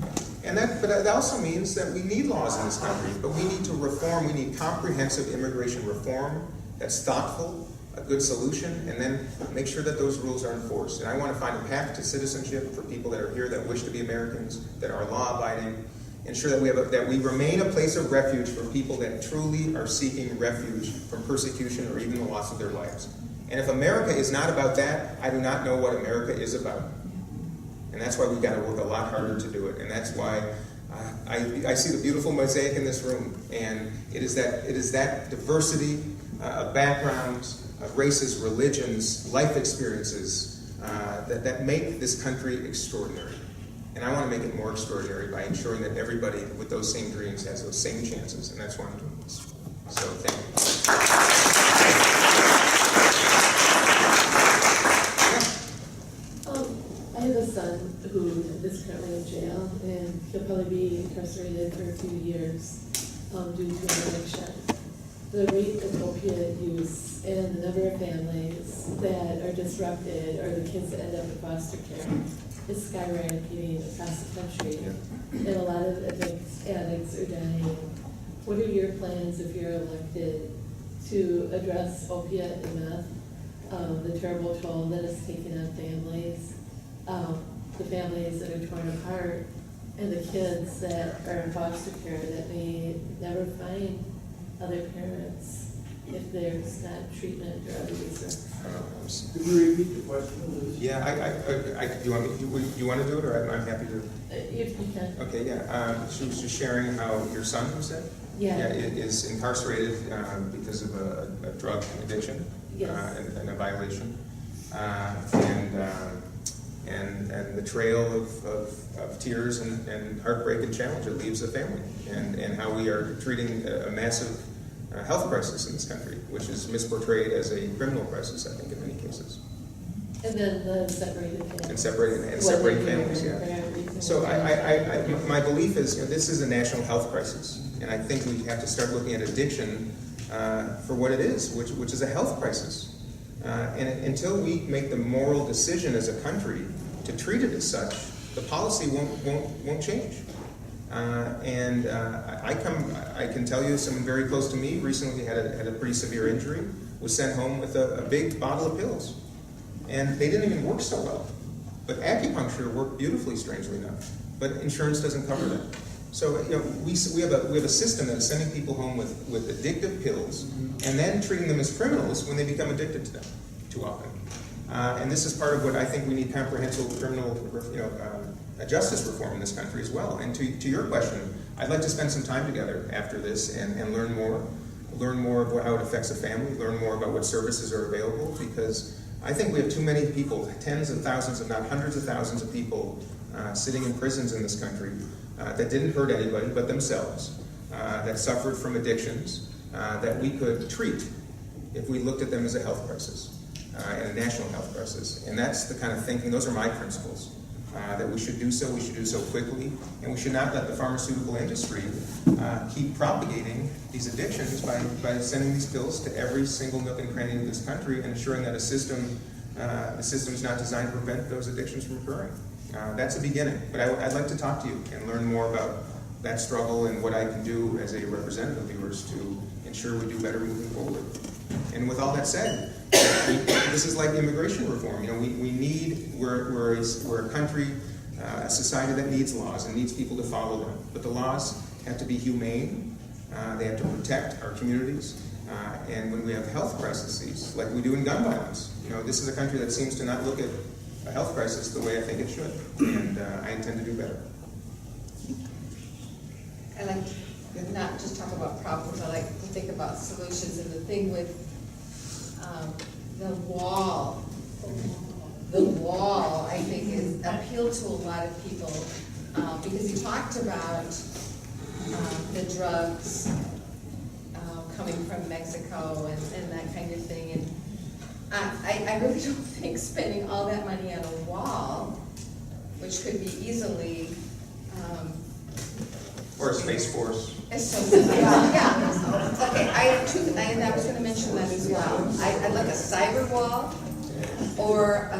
Speaker 1: But that also means that we need laws in this country, but we need to reform. We need comprehensive immigration reform that's thoughtful, a good solution, and then make sure that those rules are enforced. And I want to find a path to citizenship for people that are here, that wish to be Americans, that are law-abiding, ensure that we remain a place of refuge for people that truly are seeking refuge from persecution or even the loss of their lives. And if America is not about that, I do not know what America is about. And that's why we've got to work a lot harder to do it. And that's why I see the beautiful mosaic in this room. And it is that diversity of backgrounds, of races, religions, life experiences that make this country extraordinary. And I want to make it more extraordinary by ensuring that everybody with those same dreams has those same chances. And that's why I'm doing this. So thank
Speaker 15: I have a son who is currently in jail, and he'll probably be incarcerated for a few years due to an addiction. The rate of opiate use and the number of families that are disrupted, or the kids that end up in foster care, is skyrocketing across the country. And a lot of addicts are dying. What are your plans if you're elected to address opiate and meth, the terrible toll that it's taken on families, the families that are torn apart, and the kids that are in foster care that may never find other parents if there's not treatment or other resources?
Speaker 8: Could you repeat the question, please?
Speaker 1: Yeah, do you want to do it, or I'm happy to?
Speaker 15: If you can.
Speaker 1: Okay, yeah. She was just sharing how your son, who said?
Speaker 15: Yeah.
Speaker 1: Is incarcerated because of a drug addiction.
Speaker 15: Yes.
Speaker 1: And a violation. And the trail of tears and heartbreak and challenge it leaves a family, and how we are treating a massive health crisis in this country, which is misportrayed as a criminal crisis, I think, in many cases.
Speaker 15: And then the separated families.
Speaker 1: And separating families, yeah. So my belief is, this is a national health crisis, and I think we have to start looking at addiction for what it is, which is a health crisis. And until we make the moral decision as a country to treat it as such, the policy won't change. I can tell you, someone very close to me recently had a pretty severe injury, was sent home with a big bottle of pills, and they didn't even work so well. But acupuncture worked beautifully, strangely enough. But insurance doesn't cover that. So we have a system that is sending people home with addictive pills, and then treating them as criminals when they become addicted to them too often. And this is part of what I think we need: comprehensive criminal, justice reform in this country as well. And to your question, I'd like to spend some time together after this and learn more about how it affects a family, learn more about what services are available, because I think we have too many people, tens of thousands, if not hundreds of thousands of people sitting in prisons in this country that didn't hurt anybody but themselves, that suffered from addictions that we could treat if we looked at them as a health crisis and a national health crisis. And that's the kind of thinking, those are my principles, that we should do so quickly, and we should not let the pharmaceutical industry keep propagating these addictions by sending these pills to every single nook and cranny of this country, and ensuring that the system is not designed to prevent those addictions from occurring. That's a beginning, but I'd like to talk to you and learn more about that struggle and what I can do as a representative of yours to ensure we do better moving forward. And with all that said, this is like immigration reform. We're a country, a society that needs laws and needs people to follow them. But the laws have to be humane. They have to protect our communities. And when we have health crises, like we do in gun violence, this is a country that seems to not look at a health crisis the way I think it should. And I intend to do better.
Speaker 21: I like to not just talk about problems, I like to think about solutions. And the thing with the wall, I think, is appealed to a lot of people because he talked about
Speaker 16: the drugs coming from Mexico and that kind of thing. And I really don't think spending all that money on a wall, which could be easily
Speaker 1: Or a Space Force.
Speaker 16: Yeah. Okay, I have two, and I was gonna mention that as well. I'd like a cyber wall or a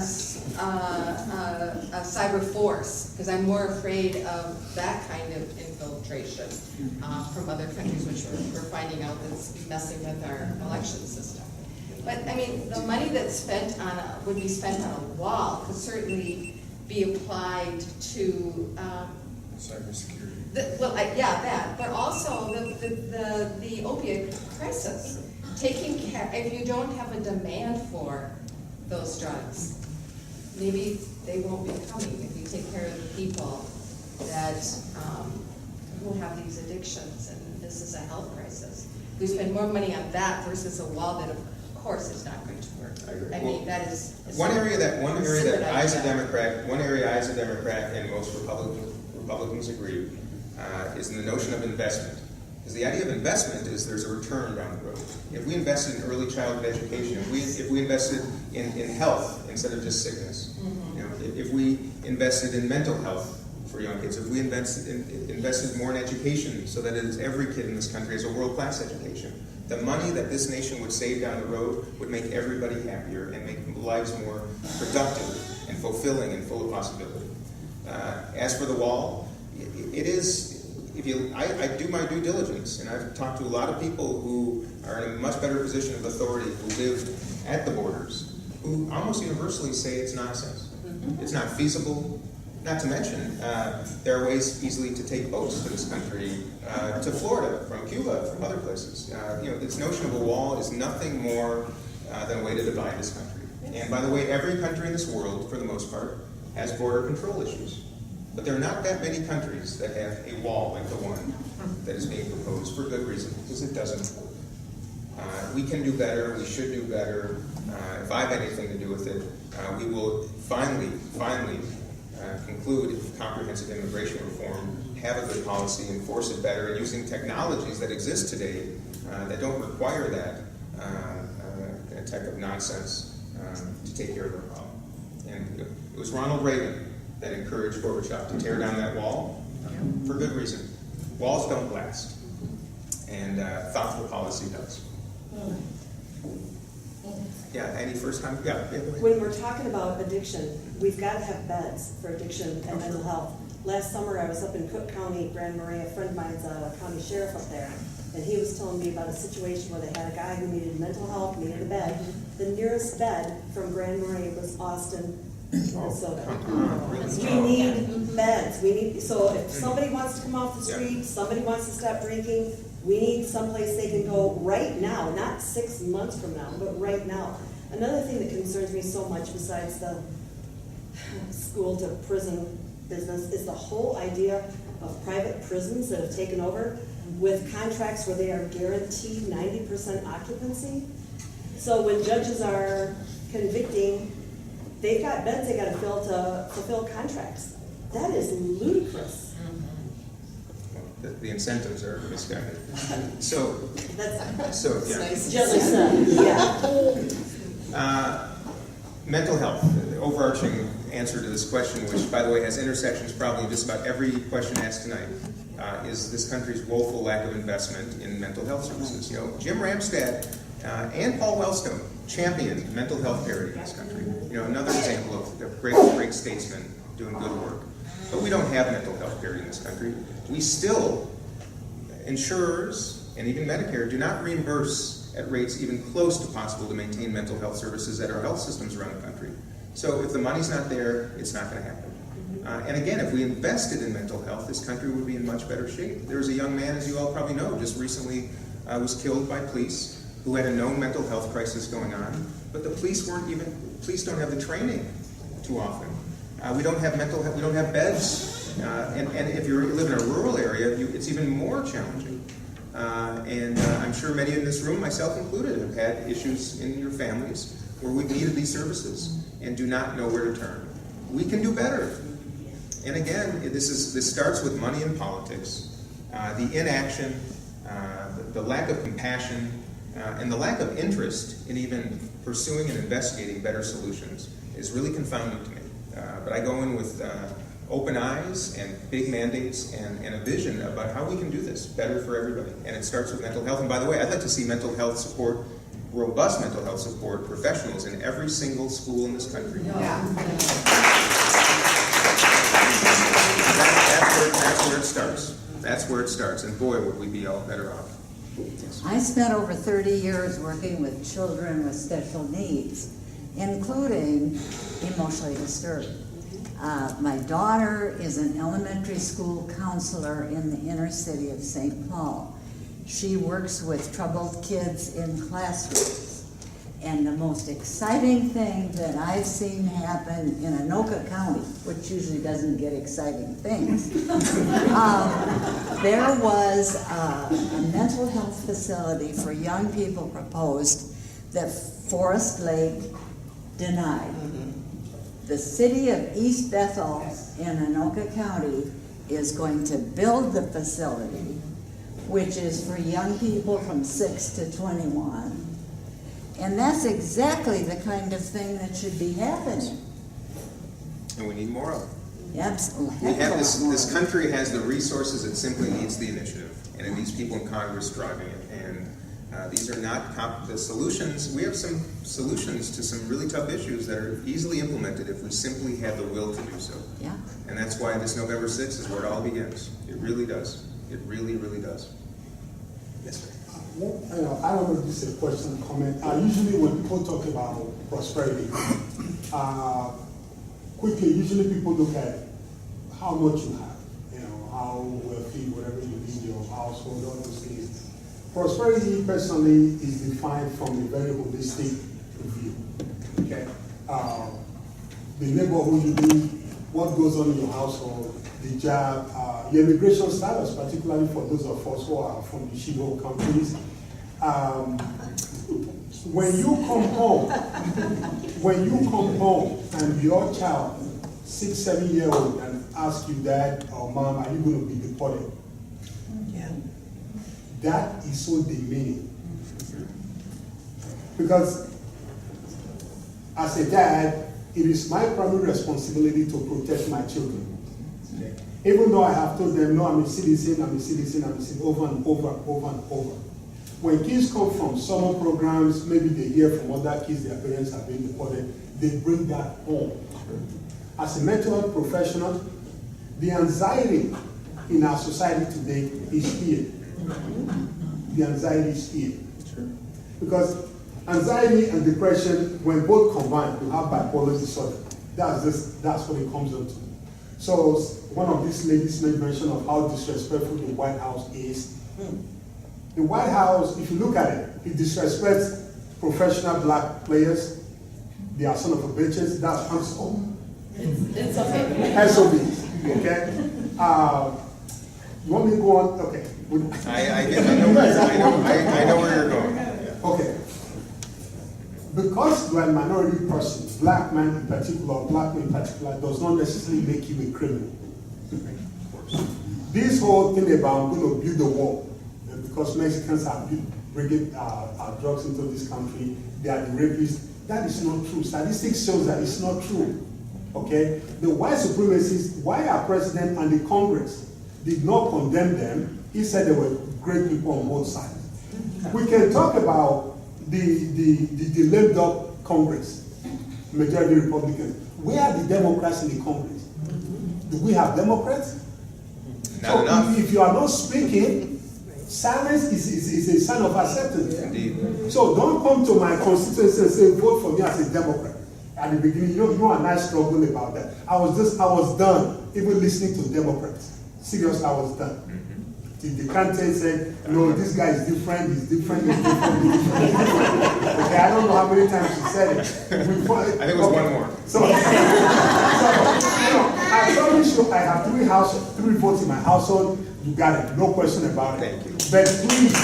Speaker 16: cyber force, because I'm more afraid of that kind of infiltration from other countries, which we're finding out that's messing with our election system. But, I mean, the money that's spent on, would be spent on a wall could certainly be applied to,
Speaker 1: Cybersecurity.
Speaker 16: yeah, that, but also the opiate crisis. Taking care, if you don't have a demand for those drugs, maybe they won't be coming if you take care of the people that, who have these addictions, and this is a health crisis. We spend more money on that versus a wall that, of course, is not going to work. I mean, that is.
Speaker 1: One area that I as a Democrat, and most Republicans agree, is in the notion of investment. Because the idea of investment is there's a return down the road. If we invested in early childhood education, if we invested in health instead of just sickness, you know, if we invested in mental health for young kids, if we invested more in education so that it is every kid in this country has a world-class education, the money that this nation would save down the road would make everybody happier and make lives more productive and fulfilling and full of possibility. As for the wall, it is, I do my due diligence, and I've talked to a lot of people who are in a much better position of authority, who live at the borders, who almost universally say it's nonsense. It's not feasible. Not to mention, there are ways easily to take boats to this country, to Florida, from Cuba, from other places. You know, this notion of a wall is nothing more than a way to divide this country. And by the way, every country in this world, for the most part, has border control issues. But there are not that many countries that have a wall like the one that is being proposed, for good reason, because it doesn't work. We can do better, we should do better. If I have anything to do with it, we will finally conclude comprehensive immigration reform, have a good policy, enforce it better, and using technologies that exist today that don't require that type of nonsense to take care of the problem. And it was Ronald Reagan that encouraged Gorbachev to tear down that wall for good reason. Walls don't last, and thoughtful policy does. Yeah, any first time? Yeah.
Speaker 6: When we're talking about addiction, we've got to have beds for addiction and mental health. Last summer, I was up in Cook County, Grand Marais. A friend of mine's a county sheriff up there, and he was telling me about a situation where they had a guy who needed mental health, needed a bed. The nearest bed from Grand Marais was Austin, Minnesota. We need beds. So if somebody wants to come off the street, somebody wants to stop drinking, we need someplace they can go right now, not 6 months from now, but right now. Another thing that concerns me so much besides the school to prison business is the whole idea of private prisons that have taken over with contracts where they are guaranteed 90% occupancy. So when judges are convicting, they've got beds they got to fill to fulfill contracts. That is ludicrous.
Speaker 1: The incentives are misguided. So yeah.
Speaker 6: Nice. Gently said. Yeah.
Speaker 1: Mental health, the overarching answer to this question, which, by the way, has intersections probably in just about every question asked tonight, is this country's woeful lack of investment in mental health services. You know, Jim Ramstad and Paul Wellstone championed mental health parity in this country. You know, another example of a great statesman doing good work. But we don't have mental health parity in this country. We still, insurers and even Medicare, do not reimburse at rates even close to possible to maintain mental health services at our health systems around the country. So if the money's not there, it's not going to happen. And again, if we invested in mental health, this country would be in much better shape. There was a young man, as you all probably know, just recently was killed by police who had a known mental health crisis going on, but the police don't have the training too often. We don't have mental health, we don't have beds, and if you live in a rural area, it's even more challenging. And I'm sure many in this room, myself included, have had issues in your families where we've needed these services and do not know where to turn. We can do better. And again, this starts with money and politics. the inaction, the lack of compassion, and the lack of interest in even pursuing and investigating better solutions is really confounding to me. But I go in with open eyes and big mandates and a vision about how we can do this better for everybody. And it starts with mental health. And by the way, I'd like to see mental health support, robust mental health support professionals in every single school in this country. That's where it starts. That's where it starts. And boy, would we be all better off.
Speaker 2: I spent over 30 years working with children with special needs, including emotionally disturbed. My daughter is an elementary school counselor in the inner city of St. Paul. She works with troubled kids in classrooms. And the most exciting thing that I've seen happen in Anoka County, which usually doesn't get exciting things, there was a mental health facility for young people proposed that Forest Lake denied. The city of East Bethel in Anoka County is going to build the facility, which is for young people from 6 to 21. And that's exactly the kind of thing that should be happening.
Speaker 1: And we need more of it.
Speaker 2: Absolutely.
Speaker 1: We have this country has the resources, it simply needs the initiative. And it needs people in Congress driving it. And these are not the solutions. We have some solutions to some really tough issues that are easily implemented if we simply have the will to do so.
Speaker 2: Yeah.
Speaker 1: And that's why this November 6th is where it all begins. It really does. It really, really does. Yes, sir.
Speaker 4: I don't know if this is a question or comment. Usually when people talk about prosperity, quickly, usually people look at how much you have, how wealthy, whatever you live, your household, all those things. Prosperity, personally, is defined from a very holistic view. Okay? The neighborhood you live, what goes on in your household, the job, your immigration status, particularly for those of us who are from the Shigo countries. When you come home, and your child, 6, 7 year old, and ask you, Dad or Mom, are you going to be deported? Yeah. That is so demeaning. Because as a dad, it is my primary responsibility to protect my children. Even though I have told them, no, I'm a citizen, over and over. When kids come from summer programs, maybe they hear from other kids their parents have been deported, they bring that home. As a mental health professional, the anxiety in our society today is here. The anxiety is here. Because anxiety and depression, when both combined, you have bipolar disorder. That's what it comes down to. So one of these ladies made mention of how disrespectful the White House is. The White House, if you look at it, it disrespects professional black players. They are son of a bitches. That's harmful.
Speaker 15: It's okay.
Speaker 4: SOBs, okay? You want me to go on? Okay.
Speaker 1: I know where you're going.
Speaker 4: Okay. Because you are a minority person, black man in particular, black man in particular, does not necessarily make you a criminal. This whole thing about I'm going to build a wall, because Mexicans are bringing our drugs into this country, they are the rapists, that is not true. Statistics shows that it's not true. Okay? The white supremacists, why our president and the Congress did not condemn them, he said they were great people on both sides. We can talk about the lame duck Congress, majority Republicans. Where are the Democrats in the Congress? Do we have Democrats?
Speaker 1: Not enough.
Speaker 4: If you are not speaking, silence is a sign of acceptance.
Speaker 1: Indeed.
Speaker 4: So don't come to my constituency and say, vote for me as a Democrat. At the beginning, you know and I struggled about that. I was done even listening to Democrats. Seriously, I was done. The candidate said, no, this guy is different, he's different. Okay, I don't know how many times he said it.
Speaker 1: I think it was one more.
Speaker 4: So I promise you, I have 3 votes in my household. You got it, no question about it.
Speaker 1: Thank you.
Speaker 4: But please,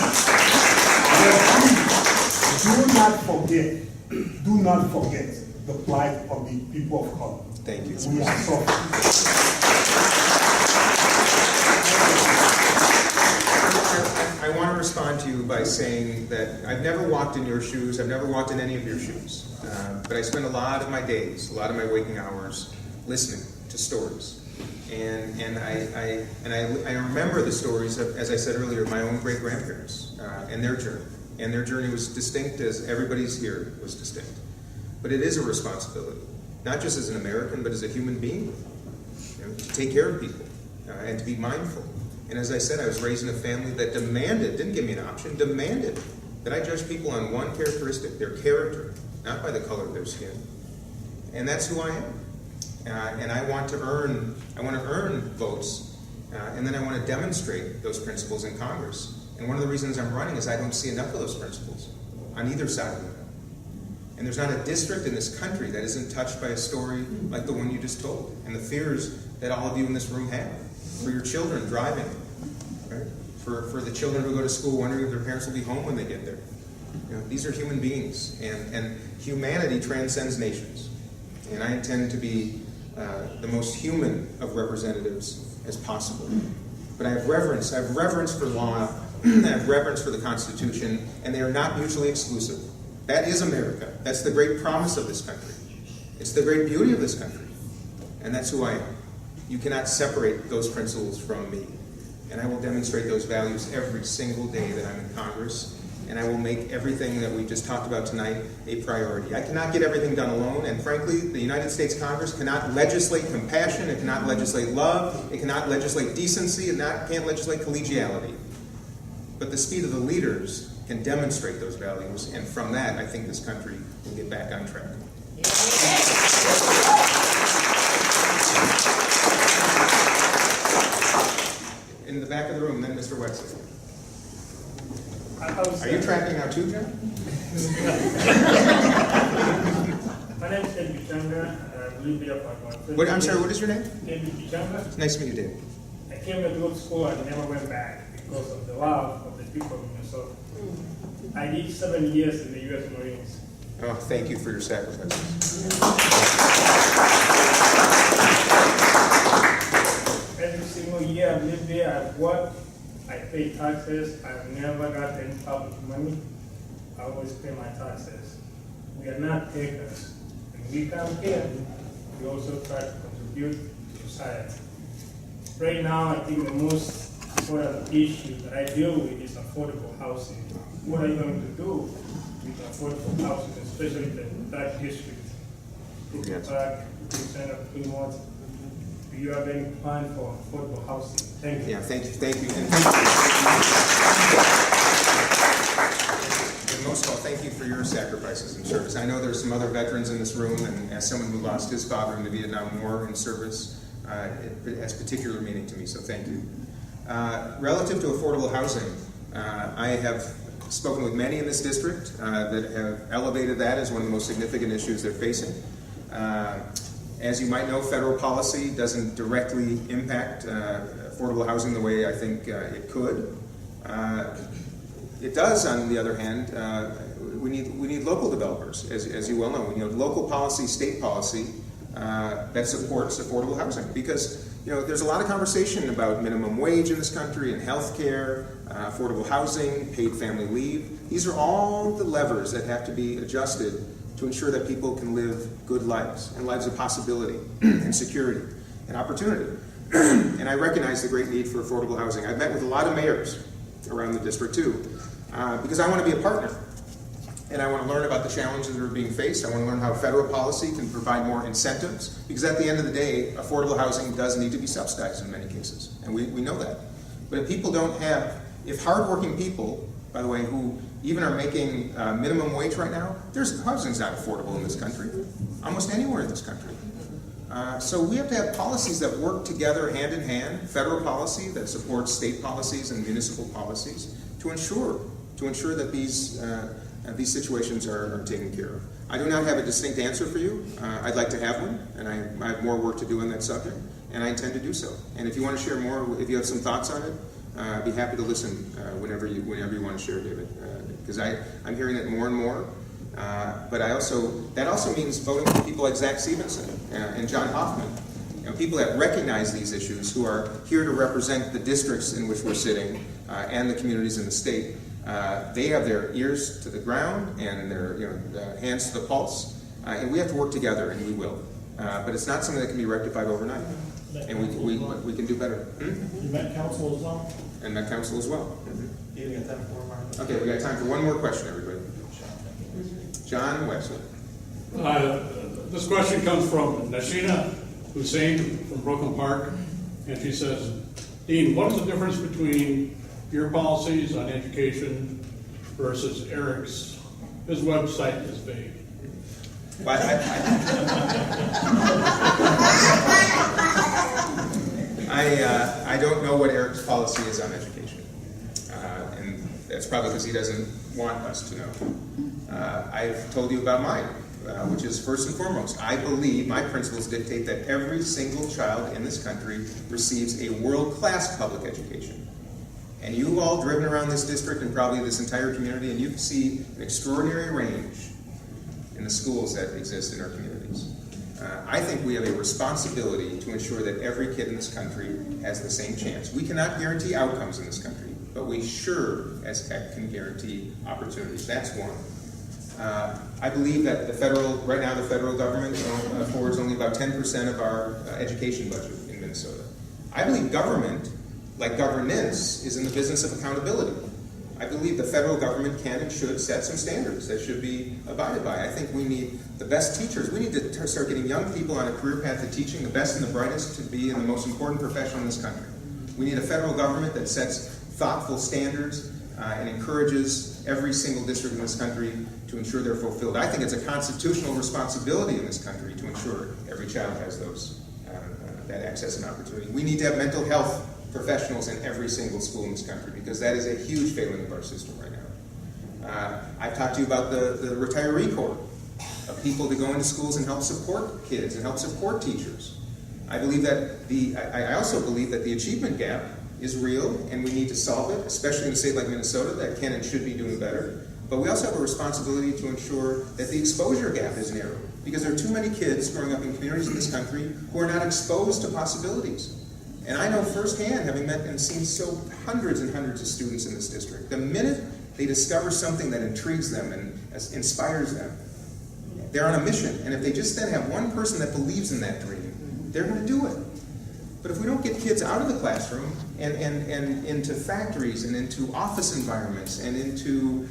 Speaker 4: do not forget the plight of the people of color.
Speaker 1: Thank you.
Speaker 4: We are suffering.
Speaker 1: by saying that I've never walked in your shoes, I've never walked in any of your shoes, but I spend a lot of my days, a lot of my waking hours listening to stories. And I remember the stories of, as I said earlier, of my own great-grandparents and their journey. And their journey was distinct as everybody's here was distinct. But it is a responsibility, not just as an American, but as a human being, to take care of people and to be mindful. And as I said, I was raised in a family that demanded, didn't give me an option, demanded that I judge people on one characteristic, their character, not by the color of their skin. And that's who I am. And I want to earn votes, and then I want to demonstrate those principles in Congress. And one of the reasons I'm running is I don't see enough of those principles on either side of the aisle. And there's not a district in this country that isn't touched by a story like the one you just told, and the fears that all of you in this room have for your children driving, right? For the children who go to school wondering if their parents will be home when they get there. These are human beings, and humanity transcends nations. And I intend to be the most human of representatives as possible. But I have reverence for law, I have reverence for the Constitution, and they are not mutually exclusive. That is America. That's the great promise of this country. It's the great beauty of this country. And that's who I am. You cannot separate those principles from me. And I will demonstrate those values every single day that I'm in Congress. And I will make everything that we just talked about tonight a priority. I cannot get everything done alone, and frankly, the United States Congress cannot legislate compassion, it cannot legislate love, it cannot legislate decency, it can't legislate collegiality. But the speed of the leaders can demonstrate those values, and from that, I think this country will get back on track. In the back of the room, then Mr. Wetzel. Are you tracking now too, John?
Speaker 5: My name is David Bichanga. I live here for
Speaker 1: I'm sorry, what is your name?
Speaker 5: David Bichanga.
Speaker 1: It's nice to meet you, David.
Speaker 5: I came to go to school and never went back because of the love of the people in Minnesota. I did 7 years in the U.S. Marines.
Speaker 1: Oh, thank you for your sacrifices.
Speaker 5: Every single year I lived there, I've worked, I pay taxes, I've never got any public money. I always pay my taxes. We are not takers. When we come here, we also try to contribute to society. Right now, I think the most important issue that I deal with is affordable housing. What are you going to do with affordable housing, especially in that district?
Speaker 1: Yes.
Speaker 5: Park, Center, Fremont. Do you have any plan for affordable housing? Thank you.
Speaker 1: Yeah, thank you. And most of all, thank you for your sacrifices in service. I know there's some other veterans in this room, and as someone who lost his father in the Vietnam War in service, it has particular meaning to me, so thank you. Relative to affordable housing, I have spoken with many in this district that have elevated that as one of the most significant issues they're facing. As you might know, federal policy doesn't directly impact affordable housing the way I think it could. It does, on the other hand, we need local developers, as you well know. We need local policy, state policy that supports affordable housing, because there's a lot of conversation about minimum wage in this country and health care, affordable housing, paid family leave. These are all the levers that have to be adjusted to ensure that people can live good lives, and lives of possibility and security and opportunity. And I recognize the great need for affordable housing. I've met with a lot of mayors around the district too, because I want to be a partner. And I want to learn about the challenges that are being faced. I want to learn how federal policy can provide more incentives, because at the end of the day, affordable housing does need to be subsidized in many cases, and we know that. But if people don't have, if hardworking people, by the way, who even are making minimum wage right now, housing's not affordable in this country, almost anywhere in this country. So we have to have policies that work together hand in hand, federal policy that supports state policies and municipal policies to ensure that these situations are taken care of. I do not have a distinct answer for you. I'd like to have one, and I have more work to do on that subject, and I intend to do so. And if you want to share more, if you have some thoughts on it, I'd be happy to listen whenever you want to share, David, because I'm hearing it more and more. But that also means voting for people like Zach Stevenson and John Hoffman, people that recognize these issues, who are here to represent the districts in which we're sitting and the communities in the state. They have their ears to the ground and their hands to the pulse, and we have to work together, and we will. But it's not something that can be rectified overnight, and we can do better.
Speaker 8: You met council as well?
Speaker 1: And Met Council as well.
Speaker 8: You got time for one more?
Speaker 1: Okay, we got time for one more question, everybody. John Webster.
Speaker 13: This question comes from Nashina Hussein from Brooklyn Park, and she says, Dean, what is the difference between your policies on education versus Eric's? His website is vague.
Speaker 1: Well, I don't know what Eric's policy is on education, and that's probably because he doesn't want us to know. I've told you about mine, which is first and foremost, I believe my principles dictate that every single child in this country receives a world-class public education. And you've all driven around this district and probably this entire community, and you can see an extraordinary range in the schools that exist in our communities. I think we have a responsibility to ensure that every kid in this country has the same chance. We cannot guarantee outcomes in this country, but we sure as heck can guarantee opportunities. That's one. I believe that right now the federal government affords only about 10% of our education budget in Minnesota. I believe government, like governance, is in the business of accountability. I believe the federal government can and should set some standards that should be abided by. I think we need the best teachers. We need to start getting young people on a career path to teaching, the best and the brightest, to be in the most important profession in this country. We need a federal government that sets thoughtful standards and encourages every single district in this country to ensure they're fulfilled. I think it's a constitutional responsibility in this country to ensure every child has that access and opportunity. We need to have mental health professionals in every single school in this country, because that is a huge failing of our system right now. I've talked to you about the retiree corps of people to go into schools and help support kids and help support teachers. I believe that I also believe that the achievement gap is real, and we need to solve it, especially in a state like Minnesota that can and should be doing better. But we also have a responsibility to ensure that the exposure gap is narrow, because there are too many kids growing up in communities in this country who are not exposed to possibilities. And I know firsthand, having met and seen hundreds and hundreds of students in this district, the minute they discover something that intrigues them and inspires them, they're on a mission. And if they just then have one person that believes in that dream, they're going to do it. But if we don't get kids out of the classroom and into factories and into office environments and into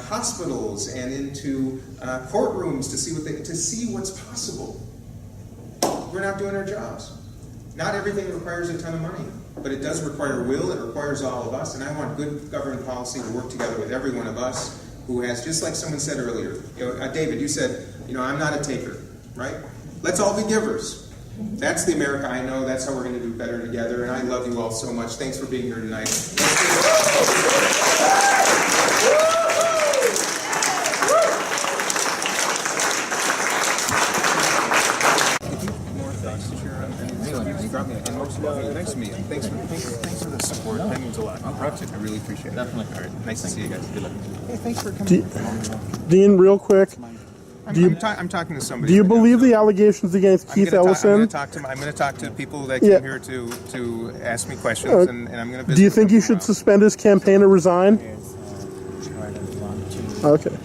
Speaker 1: hospitals and into courtrooms to see what's possible, we're not doing our jobs. Not everything requires a ton of money, but it does require will. It requires all of us, and I want good government policy to work together with every one of us who has, just like someone said earlier, David, you said, I'm not a taker, right? Let's all be givers. That's the America I know. That's how we're going to do better together, and I love you all so much. Thanks for being here tonight. Nice to meet you. Thanks for the support. That means a lot. I'm proud to. I really appreciate it. Definitely. All right. Nice to see you guys. Good luck. Hey, thanks for coming.
Speaker 17: Dean, real quick.
Speaker 1: I'm talking to somebody.
Speaker 17: Do you believe the allegations against Keith Ellison?
Speaker 1: I'm going to talk to people that came here to ask me questions, and I'm going to visit.
Speaker 17: Do you think you should suspend his campaign or resign? Okay.